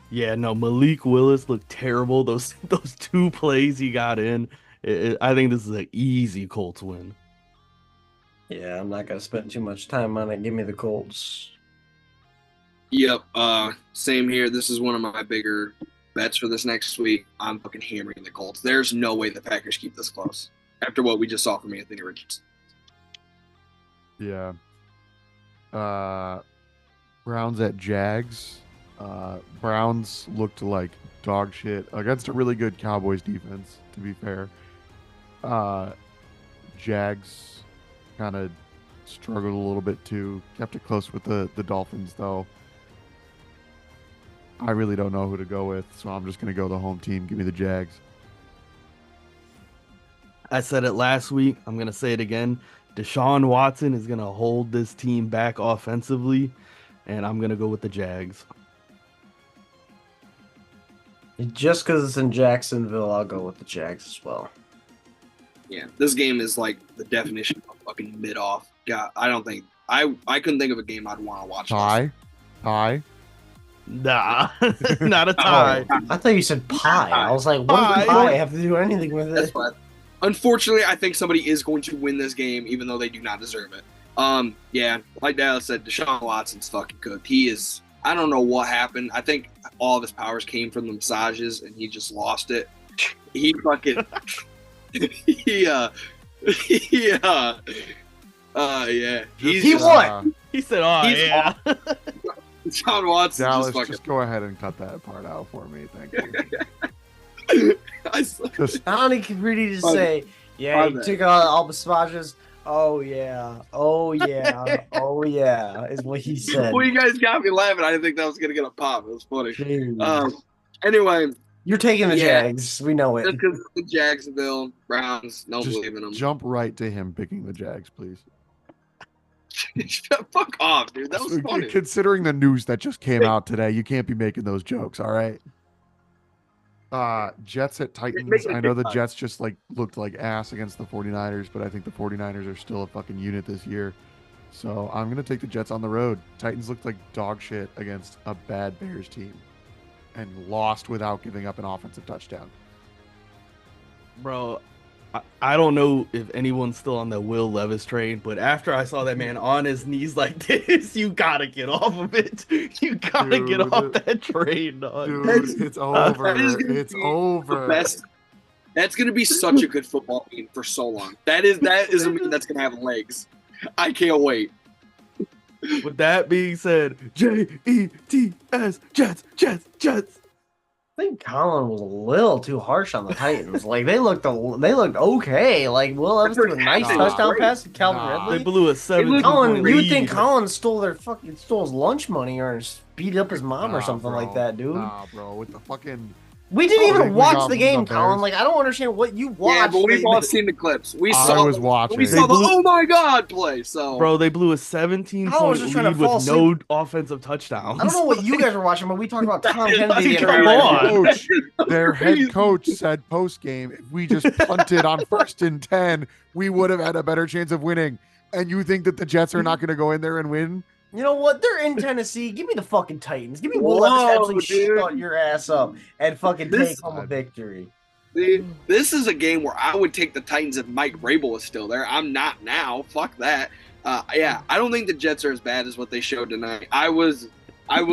Yeah, no, Malik Willis looked terrible. Those 2 plays he got in. I think this is an easy Colts win. Yeah, I'm not gonna spend too much time on it. Give me the Colts. Yep. Same here. This is one of my bigger bets for this next week. I'm fucking hammering the Colts. There's no way the Packers keep this close after what we just saw from Anthony Richardson. Yeah. Browns at Jags. Browns looked like dog shit against a really good Cowboys defense, to be fair. Jags kind of struggled a little bit too. Kept it close with the Dolphins, though. I really don't know who to go with, so I'm just going to go the home team. Give me the Jags. I said it last week. I'm going to say it again. Deshaun Watson is going to hold this team back offensively, and I'm going to go with the Jags. Just because it's in Jacksonville, I'll go with the Jags as well. Yeah, this game is like the definition of fucking mid-off. God, I don't think I couldn't think of a game I'd want to watch. Tie? Nah, not a tie. I thought you said pie. I was like, what does pie have to do anything with That's it? fine. Unfortunately, I think somebody is going to win this game, even though they do not deserve it. Yeah, like Dallas said, Deshaun Watson's fucking cooked. He is. I don't know what happened. I think all of his powers came from the massages, and he just lost it. He fucking. Yeah. He what? He said, "Oh yeah." Deshaun Watson. Dallas, just go ahead and cut that part out for me. Thank you. Donnie can really just say, yeah, he took out all the massages. Oh yeah, oh yeah, oh yeah, is what he said. Well, you guys got me laughing. I didn't think that was gonna get a pop. It was funny. Anyway, you're taking the Jags. We know it. Just because the Jacksonville Browns, no believe in them. Jump right to him picking the Jags, please. Fuck off, dude. That was funny. Considering the news that just came out today, you can't be making those jokes, all right? Jets at Titans. I know the Jets just looked like ass against the 49ers, but I think the 49ers are still a fucking unit this year. So I'm going to take the Jets on the road. Titans looked like dog shit against a bad Bears team and lost without giving up an offensive touchdown. Bro, I don't know if anyone's still on the Will Levis train, but after I saw that man on his knees like this, you gotta get off of it. You gotta get off that train, dog. Dude, it's over. It's over. That's gonna be such a good football meme for so long. That is a meme that's gonna have legs. I can't wait. With that being said, Jets, Jets. I think Colin was a little too harsh on the Titans. Like they looked okay. Like Will Levis threw a nice touchdown pass to Calvin Ridley. They blew a 7. Colin, you would think Colin stole his lunch money or beat up his mom or something like that, dude. Nah, bro, with the fucking. We didn't even watch the game, Colin. Like I don't understand what you watched. Yeah, but we've all seen the clips. I was watching. We saw the oh my god play. So, bro, they blew a 17-point lead with no offensive touchdowns. I don't know what you guys were watching, but we talked about Tom Kennedy. Their head coach said post game, if we just punted on 1st and 10, we would have had a better chance of winning. And you think that the Jets are not going to go in there and win? You know what? They're in Tennessee. Give me the fucking Titans. Give me Will Levis actually shut your ass up and fucking take home a victory. This is a game where I would take the Titans if Mike Vrabel was still there. I'm not now. Fuck that. Yeah, I don't think the Jets are as bad as what they showed tonight. I was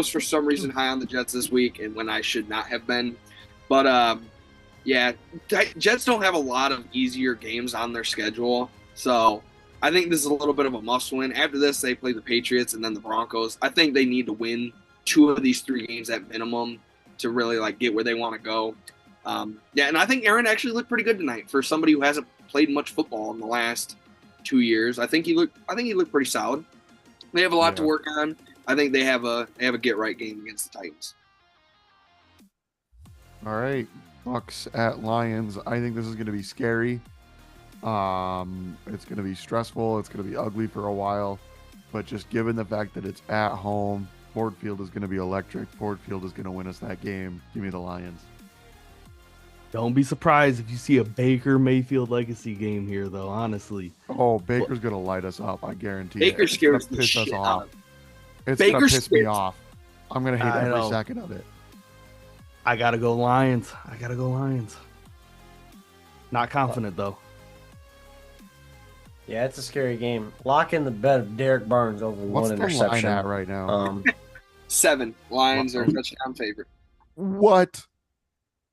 for some reason high on the Jets this week, and when I should not have been. But yeah, Jets don't have a lot of easier games on their schedule, so I think this is a little bit of a must-win. After this, they play the Patriots and then the Broncos. I think they need to win 2 of these 3 games at minimum to really get where they want to go. Yeah, and I think Aaron actually looked pretty good tonight for somebody who hasn't played much football in the last 2 years. I think he looked pretty solid. They have a lot to work on. I think they have a get right game against the Titans. All right, Bucs at Lions. I think this is going to be scary. It's going to be stressful. It's going to be ugly for a while, but just given the fact that it's at home, Ford Field is going to be electric. Ford Field is going to win us that game. Give me the Lions. Don't be surprised if you see a Baker Mayfield legacy game here, though. Honestly. Oh, Baker's going to light us up. I guarantee. Baker scares the shit out. It's going to piss me off. I'm going to hate every second of it. I gotta go Lions. Not confident though. Yeah, it's a scary game. Lock in the bet of Derek Barnes over What's one the interception. line at right now? 7 Lions are touchdown favorite. What?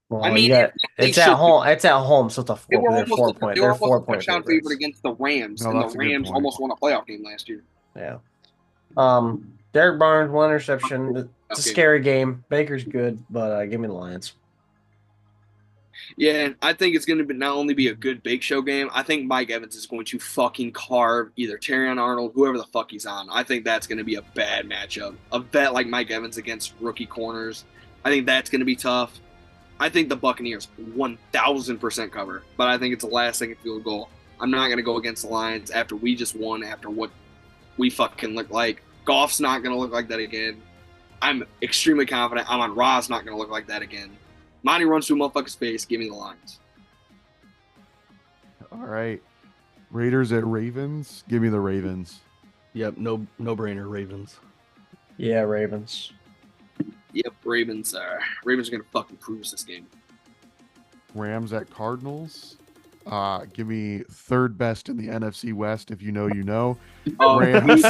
Well, I mean, it's at home. It's at home, so it's a 4-point. They're 4-point touchdown favorites. favorite against the Rams, No, and that's the a good Rams point. almost won a playoff game last year. Yeah. Derek Barnes, one interception. It's a scary game. Baker's good, but give me the Lions. Yeah, I think it's going to not only be a good Bake Show game, I think Mike Evans is going to fucking carve either Terrion Arnold, whoever the fuck he's on. I think that's going to be a bad matchup. A vet like Mike Evans against rookie corners. I think that's going to be tough. I think the Buccaneers 1,000% cover, but I think it's a last-second field goal. I'm not going to go against the Lions after we just won, after what we fucking look like. Goff's not going to look like that again. I'm extremely confident. Amon Ra's not going to look like that again. Monty runs through a motherfucker's face. Give me the Lions. All right. Raiders at Ravens. Give me the Ravens. Yep, no brainer Ravens. Yeah, Ravens. Yep, Ravens are going to fucking cruise this game. Rams at Cardinals. Give me third best in the NFC West. If you know, you know. Rams.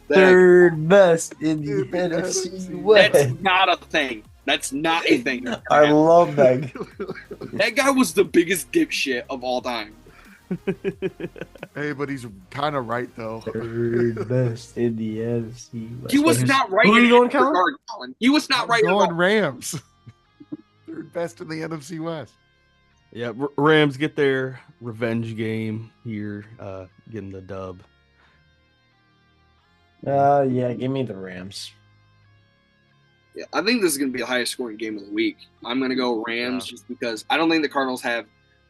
Third best in the NFC West. That's not a thing. That's not a thing. I love that. That guy was the biggest dipshit of all time. Hey, but he's kind of right, though. Third best in the NFC West. He was not right. Who are you going, Colin? He was not right. I'm going Rams. Third best in the NFC West. Yeah, Rams get their revenge game here, getting the dub. Yeah, give me the Rams. Yeah, I think this is going to be the highest scoring game of the week. I'm going to go Rams just because I don't think the Cardinals have.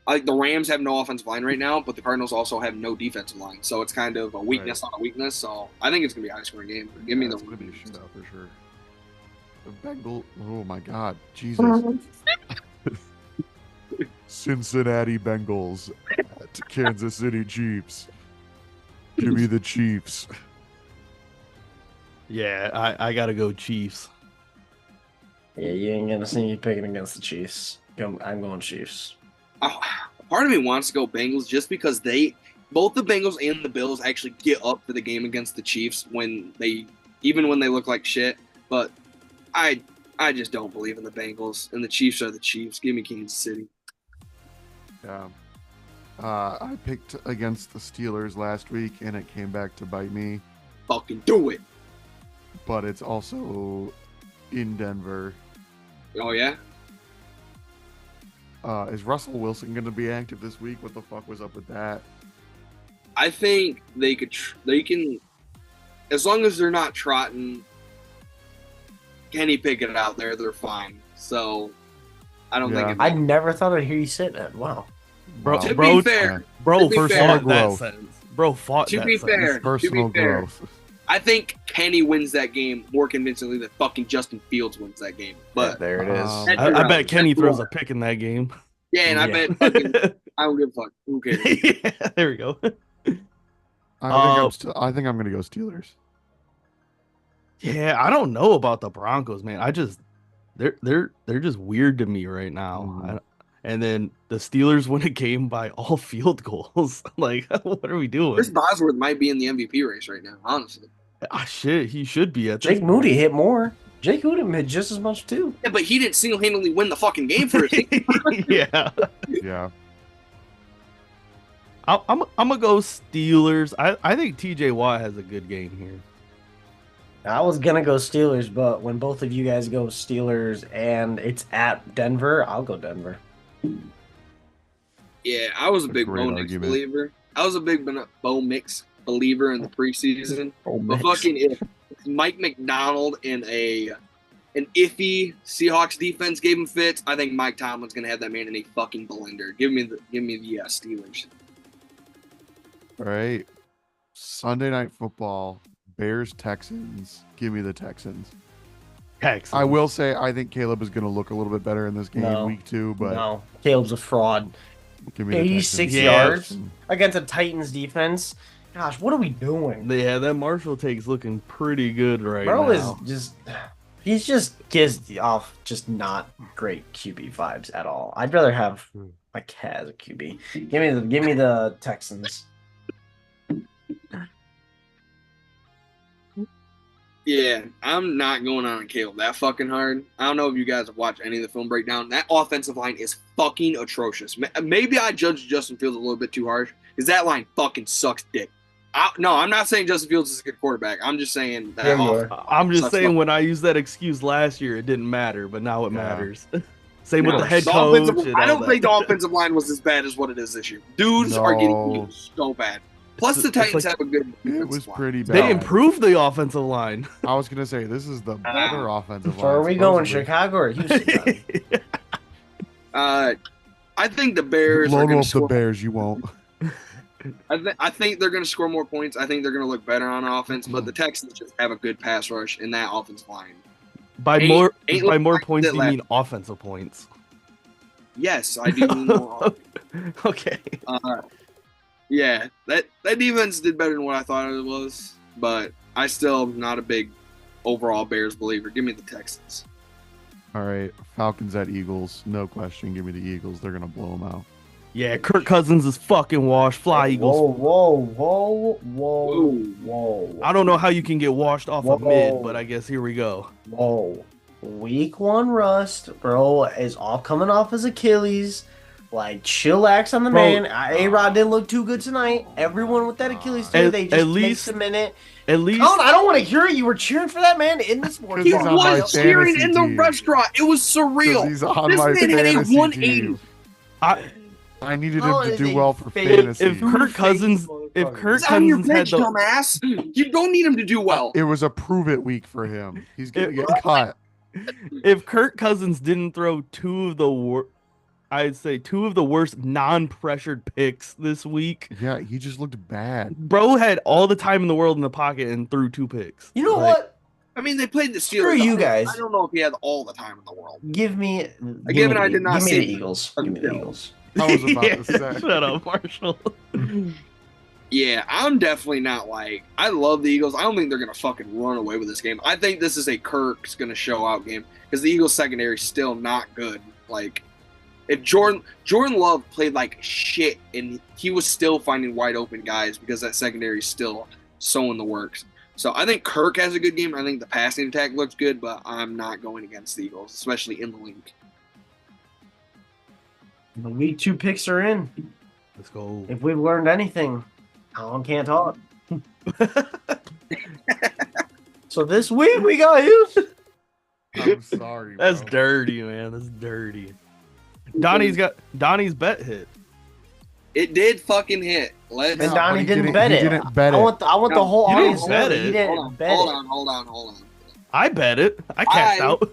I think the Rams have no offensive line right now, but the Cardinals also have no defensive line, so it's kind of a weakness on a weakness. So I think it's going to be a high scoring game. Give me the. It's going to be a shootout for sure. The Bengals. Oh my God, Jesus! Cincinnati Bengals to Kansas City Chiefs. Give me the Chiefs. Yeah, I gotta go Chiefs. Yeah, you ain't gonna see me picking against the Chiefs. I'm going Chiefs. Part of me wants to go Bengals just because both the Bengals and the Bills actually get up for the game against the Chiefs even when they look like shit. But I just don't believe in the Bengals, and the Chiefs are the Chiefs. Give me Kansas City. Yeah. I picked against the Steelers last week, and it came back to bite me. Fucking do it. But it's also in Denver. Oh, yeah? Is Russell Wilson going to be active this week? What the fuck was up with that? I think they can, as long as they're not trotting Kenny Pickett out there, they're fine. So, I don't think I never thought I'd hear you say that. Wow. Bro, to be fair, personal growth. Bro fought to that be sentence. fair, Personal growth. I think Kenny wins that game more convincingly than fucking Justin Fields wins that game. But there it is. I bet Kenny throws a pick in that game. Yeah, and I bet fucking, I don't give a fuck. Who cares? Yeah, there we go. I think I'm going to go Steelers. Yeah, I don't know about the Broncos, man. They're just weird to me right now. And then the Steelers win a game by all field goals. Like, what are we doing? Chris Bosworth might be in the MVP race right now, honestly. Shit, he should be at Jake Moody hit more. Jake Moody hit just as much too. Yeah, but he didn't single-handedly win the fucking game for us. Yeah. Yeah. I'm gonna go Steelers. I think TJ Watt has a good game here. I was gonna go Steelers, but when both of you guys go Steelers and it's at Denver, I'll go Denver. Yeah, I was a big Great Bo Nix argument. believer. I was a big Bo Mix believer in the preseason. Oh, But Mix. fucking if Mike McDonald in an iffy Seahawks defense gave him fits, I think Mike Tomlin's gonna have that man in a fucking blender. Give me the Steelers. All right. Sunday Night Football, Bears Texans. Give me the Texans. Texans. I will say I think Caleb is going to look a little bit better in this game No. week 2, but No, Caleb's a fraud. give me the 86 Texans. yards against a Titans defense. Gosh, what are we doing? Yeah, that Marshall take's looking pretty good right Bro now. is just, he's just gives off just not great QB vibes at all. I'd rather have my cat as a QB. Give me the Texans. Yeah, I'm not going on Caleb that fucking hard. I don't know if you guys have watched any of the film breakdown. That offensive line is fucking atrocious. Maybe I judged Justin Fields a little bit too harsh because that line fucking sucks dick. No, I'm not saying Justin Fields is a good quarterback. I'm just saying that. Yeah, you are. I'm just sucks saying fuck. when I used that excuse last year, it didn't matter, but now it Yeah. matters. Same with No, the head the coach. offensive- and I all don't that. think the offensive line was as bad as what it is this year. Dudes are getting No. used so bad. Plus, the It's Titans like- have a good It defensive was line. pretty bad. They improved the offensive line. I was going to say, this is the better offensive So line. are we going supposedly. Chicago or Houston? I think the Bears are Load going off to the score. Bears, you won't. I think they're going to score more points. I think they're going to look better on offense, but the Texans just have a good pass rush in that offensive line. By Ain't more looking like points, that do you mean offensive points? Yes, I do mean more. Okay. Yeah, that defense did better than what I thought it was, but I still am not a big overall Bears believer. Give me the Texans. All right. Falcons at Eagles. No question. Give me the Eagles. They're going to blow them out. Yeah, Kirk Cousins is fucking washed. Fly Eagles. Whoa. I don't know how you can get washed off of Whoa. mid, but I guess here we go. Whoa. Week 1 rust, bro, is all coming off his Achilles. Like, chillax on the Bro. man. A-Rod didn't look too good tonight. Everyone with that Achilles tear, they just takes a minute. At least Colin, I don't want to hear it. You were cheering for that man in the sports. He He's on my was cheering fantasy in the team. restaurant. It was 'Cause surreal. he's on This my man had a fantasy 180. team. I, I needed Colin him to is do a well for fake- fantasy. if Kirk Cousins He's on your Cousins had bench, the dumbass. You don't need him to do well. It was a prove it week for him. He's going to get cut. if Kirk Cousins didn't throw two of the worst non-pressured picks this week, Yeah, he just looked bad. bro had all the time in the world in the pocket and threw 2 picks. You know Like, what? I mean, they played the Steelers. Screw you guys. I don't know if he had all the time in the world. Give me Again, I did not give me say the Eagles. Give me the Eagles. I was about Yeah, to say. shut up, Marshall. Yeah, I'm definitely not like. I love the Eagles. I don't think they're gonna fucking run away with this game. I think this is a Kirk's gonna show out game because the Eagles secondary is still not good. Like, if Jordan Love played like shit and he was still finding wide open guys because that secondary is still so in the works. So I think Kirk has a good game. I think the passing attack looks good, but I'm not going against the Eagles, especially in the league. The week 2 picks are in. Let's go. If we've learned anything, Colin can't talk. So this week we got Houston. I'm sorry. That's bro. dirty, man. That's dirty. Donnie's bet hit. It did fucking hit. Let's And No, Donnie but he didn't didn't- bet he it. didn't bet I it. want the No, whole you didn't audience to know bet that it. he didn't hold bet it. on. Hold on. I bet it. I cashed out.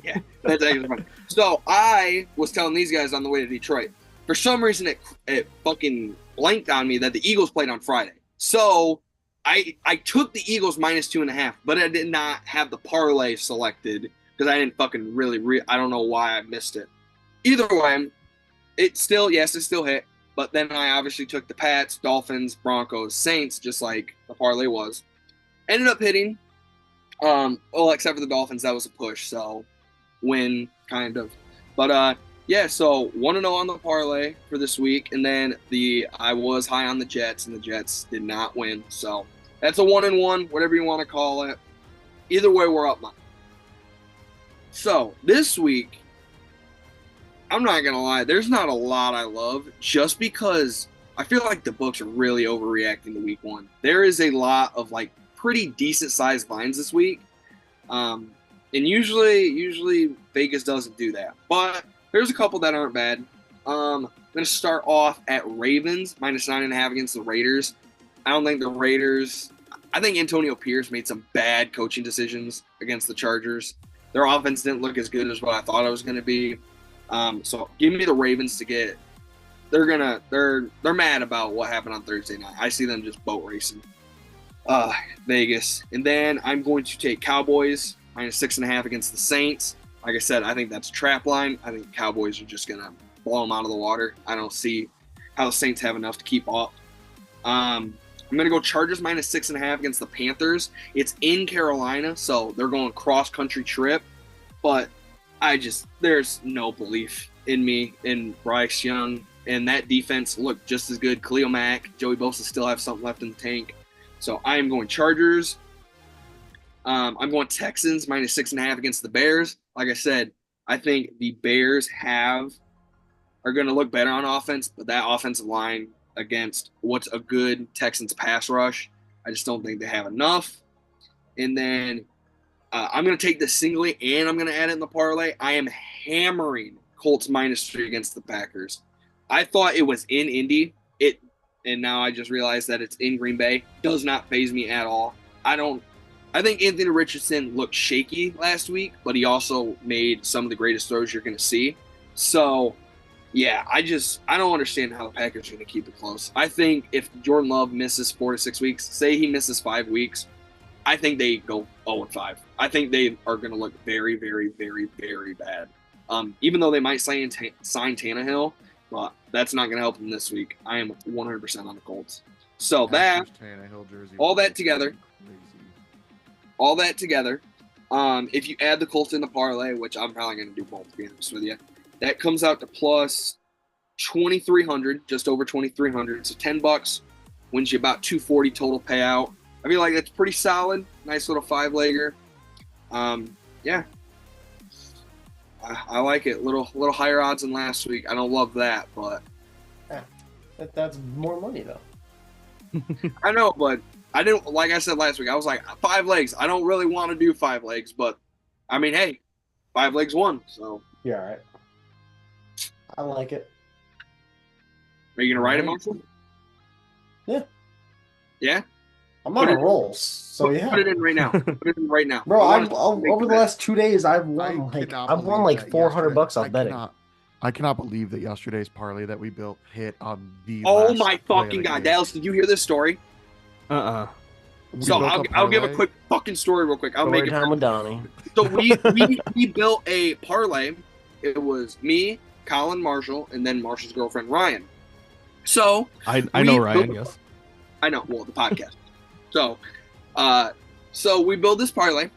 Yeah, that's actually funny. So I was telling these guys on the way to Detroit. For some reason, it fucking blanked on me that the Eagles played on Friday. So I took the Eagles -2.5, but I did not have the parlay selected because I didn't fucking I don't know why I missed it. Either way, it still hit. But then I obviously took the Pats, Dolphins, Broncos, Saints, just like the parlay was. Ended up hitting. Except for the Dolphins, that was a push, so win kind of. But yeah, so 1-0 on the parlay for this week, and then I was high on the Jets, and the Jets did not win. So that's a 1-1, whatever you want to call it. Either way, we're up. So this week, I'm not gonna lie, there's not a lot I love, just because I feel like the books are really overreacting to week 1. There is a lot of like pretty decent sized lines this week. And usually Vegas doesn't do that. But there's a couple that aren't bad. going to start off at Ravens, -9.5 against the Raiders. I don't think the Raiders – I think Antonio Pierce made some bad coaching decisions against the Chargers. Their offense didn't look as good as what I thought it was going to be. So give me the Ravens to get – they're mad about what happened on Thursday night. I see them just boat racing. Vegas. And then I'm going to take Cowboys, -6.5 against the Saints. Like I said, I think that's a trap line. I think Cowboys are just going to blow them out of the water. I don't see how the Saints have enough to keep up. I'm going to go Chargers -6.5 against the Panthers. It's in Carolina, so they're going cross-country trip. But there's no belief in me in Bryce Young. And that defense looked just as good. Khalil Mack, Joey Bosa still have something left in the tank. So I am going Chargers. I'm going Texans -6.5 against the Bears. Like I said, I think the Bears are going to look better on offense, but that offensive line against what's a good Texans pass rush, I just don't think they have enough. And then I'm going to take this singly, and I'm going to add it in the parlay. I am hammering Colts -3 against the Packers. I thought it was in Indy, and now I just realized that it's in Green Bay. Does not faze me at all. I think Anthony Richardson looked shaky last week, but he also made some of the greatest throws you're going to see. So, yeah, I don't understand how the Packers are going to keep it close. I think if Jordan Love misses 4 to 6 weeks, say he misses 5 weeks, I think they go 0-5. I think they are going to look very, very, very, very bad. Even though they might sign Tannehill, but that's not going to help them this week. I am 100% on the Colts. So all that together, if you add the Colts in the parlay, which I'm probably going to do both, to be honest with you, that comes out to plus 2,300, just over 2,300. So $10 wins you about 240 total payout. I feel like that's pretty solid. Nice little 5-legger. Yeah. I like it. Little higher odds than last week. I don't love that, but that's more money though. I know, but I didn't. Like I said last week, I was like 5 legs. I don't really want to do 5 legs, but I mean, hey, 5 legs won. So yeah, all right. I like it. Are you gonna write it, Marshall? Yeah. Yeah. I'm on a roll, so yeah. Put it in right now. Put it in right now, bro. Over the last 2 days, I've won like $400 off betting. I cannot believe that yesterday's parlay that we built hit on the. Oh my fucking god, Dallas! Did you hear this story? So I'll give a quick fucking story real quick. I'll make it. Time with Donnie. So we built a parlay. It was me, Colin, Marshall, and then Marshall's girlfriend Ryan. So I know Ryan. Yes. I know. Well, the podcast. So we build this parlay.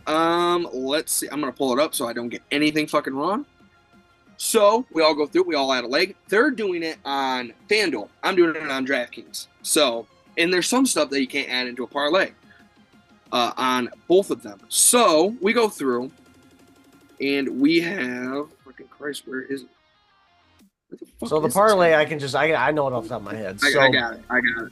Let's see. I'm gonna pull it up so I don't get anything fucking wrong. So we all go through. We all add a leg. They're doing it on FanDuel. I'm doing it on DraftKings. So, and there's some stuff that you can't add into a parlay on both of them. So we go through, and we have freaking Christ. Where is it? So the parlay, I know it off the top of my head.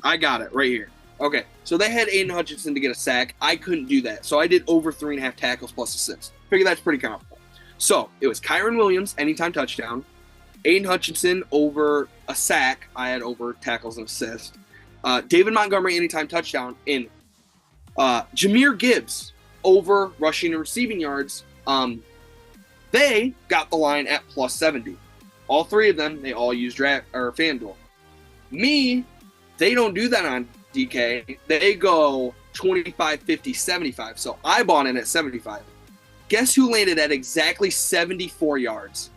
I got it right here. Okay, so they had Aiden Hutchinson to get a sack. I couldn't do that, so I did over 3.5 tackles plus assists. Figure that's pretty comfortable. So it was Kyron Williams, anytime touchdown. Aiden Hutchinson over a sack. I had over tackles and assists. David Montgomery, anytime touchdown. And Jahmyr Gibbs over rushing and receiving yards. They got the line at plus 70. All 3 of them, they all use draft or FanDuel. Me, they don't do that on DK. They go 25, 50, 75. So I bought in at 75. Guess who landed at exactly 74 yards?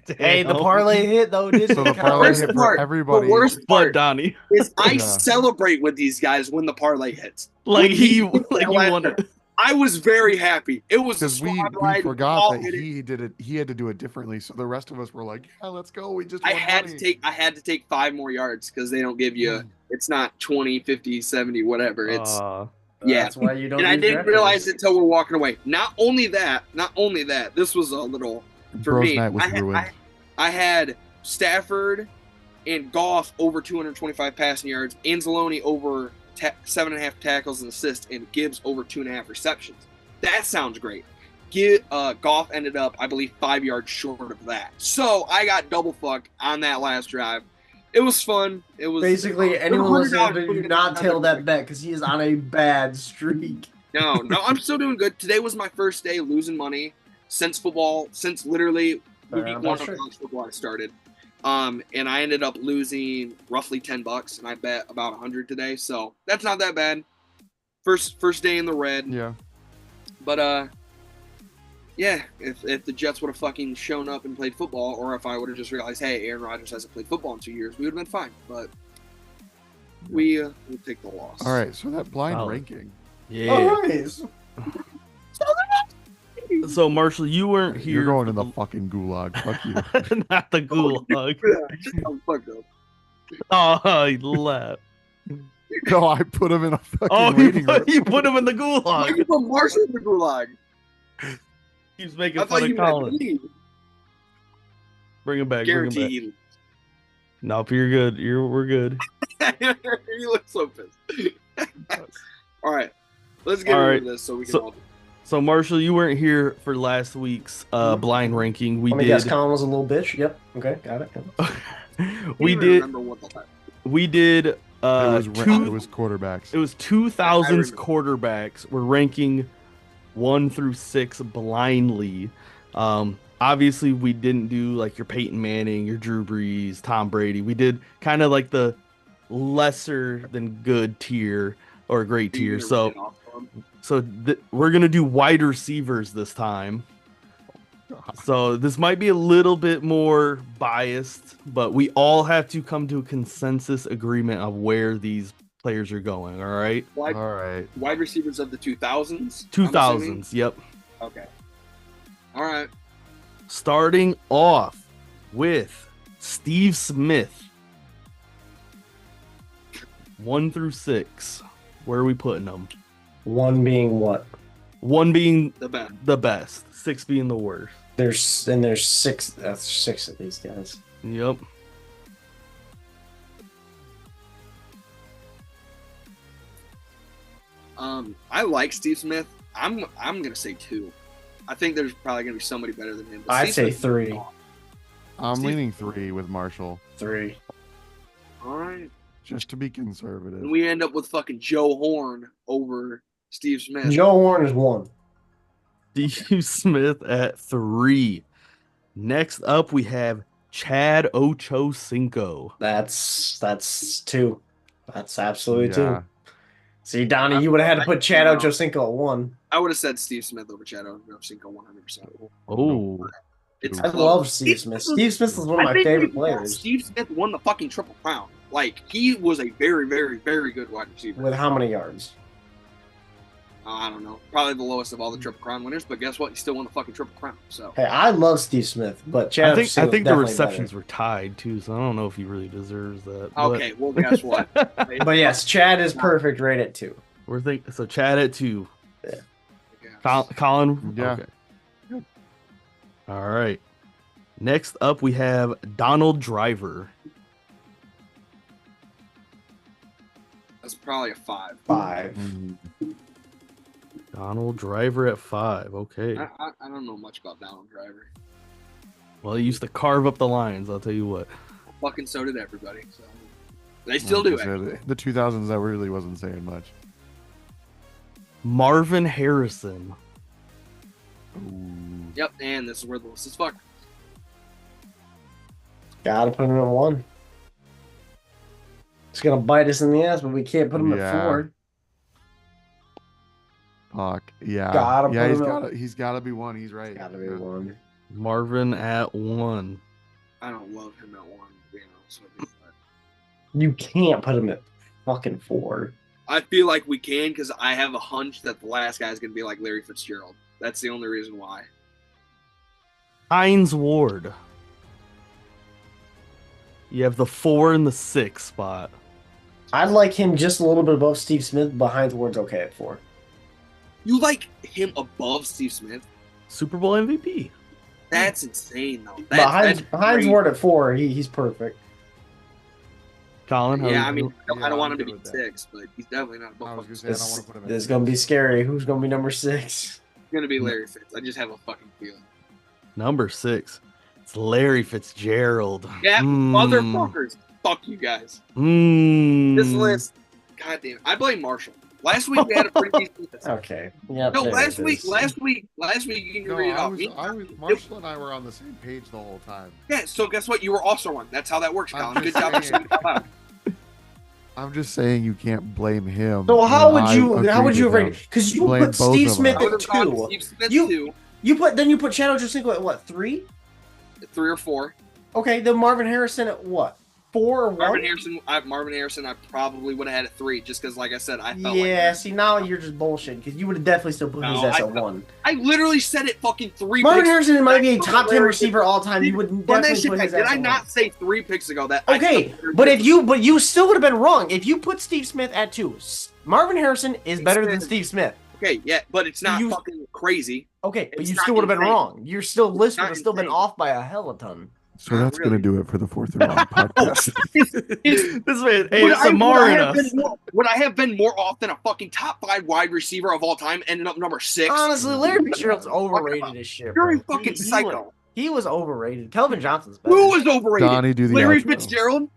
Hey, the parlay hit though. So the parlay hit for everybody. The worst part, Donnie, is I celebrate with these guys when the parlay hits. Like you won it. I was very happy. It was because we forgot that he did it. He had to do it differently. So the rest of us were like, "Yeah, let's go." We just. I had to take 5 more yards because they don't give you. It's not 20, 50, 70, whatever. It's that's why you don't. And I didn't realize it until we're walking away. Not only that. This was a little for me. Night was ruined. I had Stafford and Goff over 225 passing yards. Anzalone over 7.5 tackles and assists, and Gibbs over 2.5 receptions. That sounds great. Goff ended up, I believe, 5 yards short of that. So I got double fuck on that last drive. It was fun. It was basically anyone listening to do not tail that $100. bet because he is on a bad streak. No, I'm still doing good. Today was my first day losing money since literally week 1 of college football I started. And I ended up losing roughly $10, and I bet about 100 today. So that's not that bad. First day in the red. Yeah. But yeah, if the Jets would have fucking shown up and played football, or if I would have just realized, hey, Aaron Rodgers hasn't played football in 2 years, we would have been fine. But we'll take the loss. All right, so that blind ranking. Yeah. All right. So Marshall, you weren't here. You're going to the fucking gulag. Fuck you. Not the gulag. I'm fucked up. Oh, he left. No, I put him in a fucking waiting room. You put him in the Why gulag. you put Marshall in the gulag? He's making I thought fun you of Colin. meant me. Bring him back. Guaranteed. Nope, you're good. We're good. You look so pissed. All right, let's get into this so we can all. So Marshall, you weren't here for last week's blind ranking. Let me guess, Colin was a little bitch. Yep. Okay, got it. We did. It was quarterbacks. It was 2000s quarterbacks. We're ranking 1 through 6 blindly. Obviously, we didn't do like your Peyton Manning, your Drew Brees, Tom Brady. We did kind of like the lesser than good tier or great tier. So we're gonna do wide receivers this time. So this might be a little bit more biased, but we all have to come to a consensus agreement of where these players are going. All right. All right. Wide receivers of the 2000s. 2000s. Yep. Okay. All right. Starting off with Steve Smith. 1 through 6. Where are we putting them? 1 being what? 1 being the best. 6 being the worst. There's 6. That's 6 of these guys. Yep. I like Steve Smith. I'm gonna say 2. I think there's probably gonna be somebody better than him. I'd say 3. I'm leaning 3 with Marshall. 3. All right. Just to be conservative. And we end up with fucking Joe Horn over Steve Smith. Joe Horn is 1. Steve Smith at 3. Next up, we have Chad Ochocinco. That's 2. That's absolutely 2. See, Donnie, you would have had to put Chad Ochocinco at 1. I would have said Steve Smith over Chad Ochocinco 100%. Oh. I love Steve Smith. Steve Smith is one of my favorite players. Steve Smith won the fucking Triple Crown. Like, he was a very, very, very good wide receiver. With how many yards? I don't know. Probably the lowest of all the Triple Crown winners, but guess what? He still won the fucking Triple Crown. So hey, I love Steve Smith, but Chad I think the receptions were tied too, so I don't know if he really deserves that. Okay, well, guess what? But yes, Chad is perfect right at 2. So Chad at 2. Yeah. Colin? Yeah. Okay. All right. Next up, we have Donald Driver. That's probably a 5. 5. Donald Driver at 5. Okay. I don't know much about Donald Driver. Well, he used to carve up the Lions, I'll tell you what. Fucking so did everybody. So. They still do it. The 2000s, that really wasn't saying much. Marvin Harrison. Ooh. Yep, and this is where the list is fucked. Gotta put him at 1. It's gonna bite us in the ass, but we can't put him at 4. Fuck. Yeah. He's gotta be 1. He's right. Gotta be 1. Marvin at 1. I don't love him at 1, to be honest with you. You can't put him at fucking 4. I feel like we can because I have a hunch that the last guy is going to be like Larry Fitzgerald. That's the only reason why. Hines Ward. You have the 4 and the 6 spot. I'd like him just a little bit above Steve Smith, but Hines Ward's okay at 4. You like him above Steve Smith? Super Bowl MVP. That's insane, though. But Hines Ward at 4, he's perfect. Colin, I don't want him to be 6, but he's definitely not above. This is gonna be scary. Who's gonna be number 6? gonna be Larry Fitz. I just have a fucking feeling. Number 6. It's Larry Fitzgerald. Yeah, motherfuckers. Fuck you guys. This list, goddamn. I blame Marshall. Last week we had a pretty decent list. Okay. Yeah. No, last week you can read it off. Marshall and I were on the same page the whole time. Yeah, so guess what? You were also on. That's how that works, Colin. Good job. I'm just saying you can't blame him. So how would you rate it? Because you put Steve Smith at 2. Steve Smith 2. You put Chad Ochocinco at what, 3? 3 or 4. Okay, then Marvin Harrison at what? 4 or 1? Marvin Harrison, I probably would have had at 3, just because, like I said, I felt see, now you're just bullshitting, because you would have definitely still put his ass at 1. I literally said it fucking 3 Marvin picks. Harrison might be a top 10 receiver all time. You would definitely put his ass Did I at not 1. say 3 picks ago that? Okay, but you still would have been wrong. If you put Steve Smith at 2, Marvin Harrison is better than Steve Smith. Okay, yeah, but it's not fucking crazy. Okay, but you still would have been wrong. Your list would have still been off by a hell of a ton. So that's going to do it for the Fourth and Wrong podcast. This man, hey, Samara. Would I have been more off than a fucking top 5 wide receiver of all time, ending up number 6? Honestly, Larry Fitzgerald's overrated as shit. You're a fucking psycho. He was overrated. Calvin Johnson's better. Who was overrated? Donnie, do the Larry outro. Fitzgerald?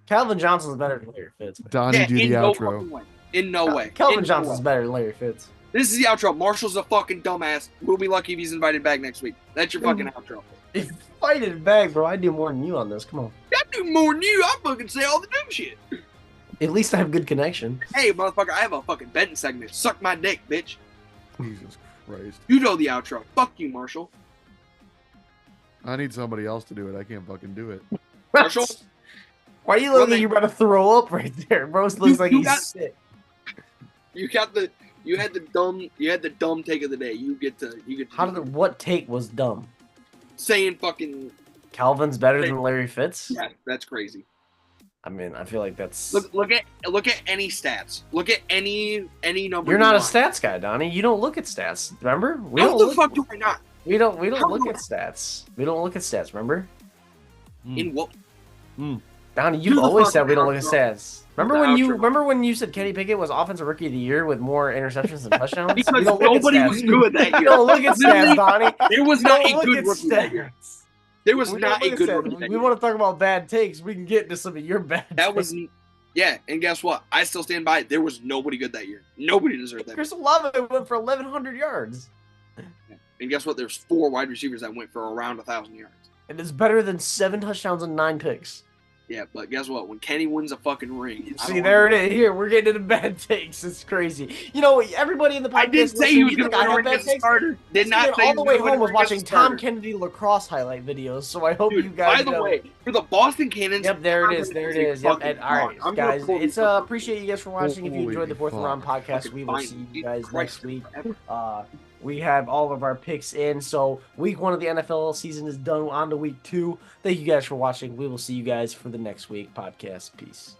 Calvin Johnson's better than Larry Fitz. Donnie, do the outro. In no way. Calvin Johnson's better than Larry Fitz. This is the outro. Marshall's a fucking dumbass. We'll be lucky if he's invited back next week. That's your fucking outro. If fight it back, bro. I do more than you on this. Come on. I do more than you. I fucking say all the dumb shit. At least I have good connection. Hey, motherfucker, I have a fucking Benton segment. Suck my dick, bitch. Jesus Christ. You know the outro. Fuck you, Marshall. I need somebody else to do it. I can't fucking do it. Marshall? Why are you looking like you're about to throw up right there? Bro looks like he's sick. You had the dumb take of the day. You get to what take was dumb? Saying fucking Calvin's better than Larry Fitz? Yeah, that's crazy. I mean, I feel like that's look at any stats. Look at any number. You're not a stats guy, Donnie. You don't look at stats. Remember? How the fuck do I not? We don't look at stats. We don't look at stats, remember? In what? Donnie, you've always said we don't look at stats. Remember when you said Kenny Pickett was offensive rookie of the year with more interceptions than touchdowns? Because nobody was good that year. You don't look at stats, Donnie. There was not a good rookie that year. There was not a good rookie. We want to talk about bad takes. We can get into some of your bad takes. Yeah, and guess what? I still stand by it. There was nobody good that year. Nobody deserved that. Chris Olave went for 1,100 yards. And guess what? There's 4 wide receivers that went for around 1,000 yards. And it's better than 7 touchdowns and 9 picks. Yeah, but guess what? When Kenny wins a fucking ring, see, there it is. Here, we're getting into bad takes. It's crazy. You know, everybody in the podcast. I did say he was going to win a ring as a starter. Did not say all the way home was watching Tom Kennedy lacrosse highlight videos. So I hope you guys. By the way, for the Boston Cannons. Yep, there it is. There it is. Yep. And, all right, guys, it's appreciate you guys for watching. If you enjoyed the Fourth and Round podcast, we will see you guys next week. We have all of our picks in. So week 1 of the NFL season is done. On to week 2. Thank you guys for watching. We will see you guys for the next week podcast. Peace.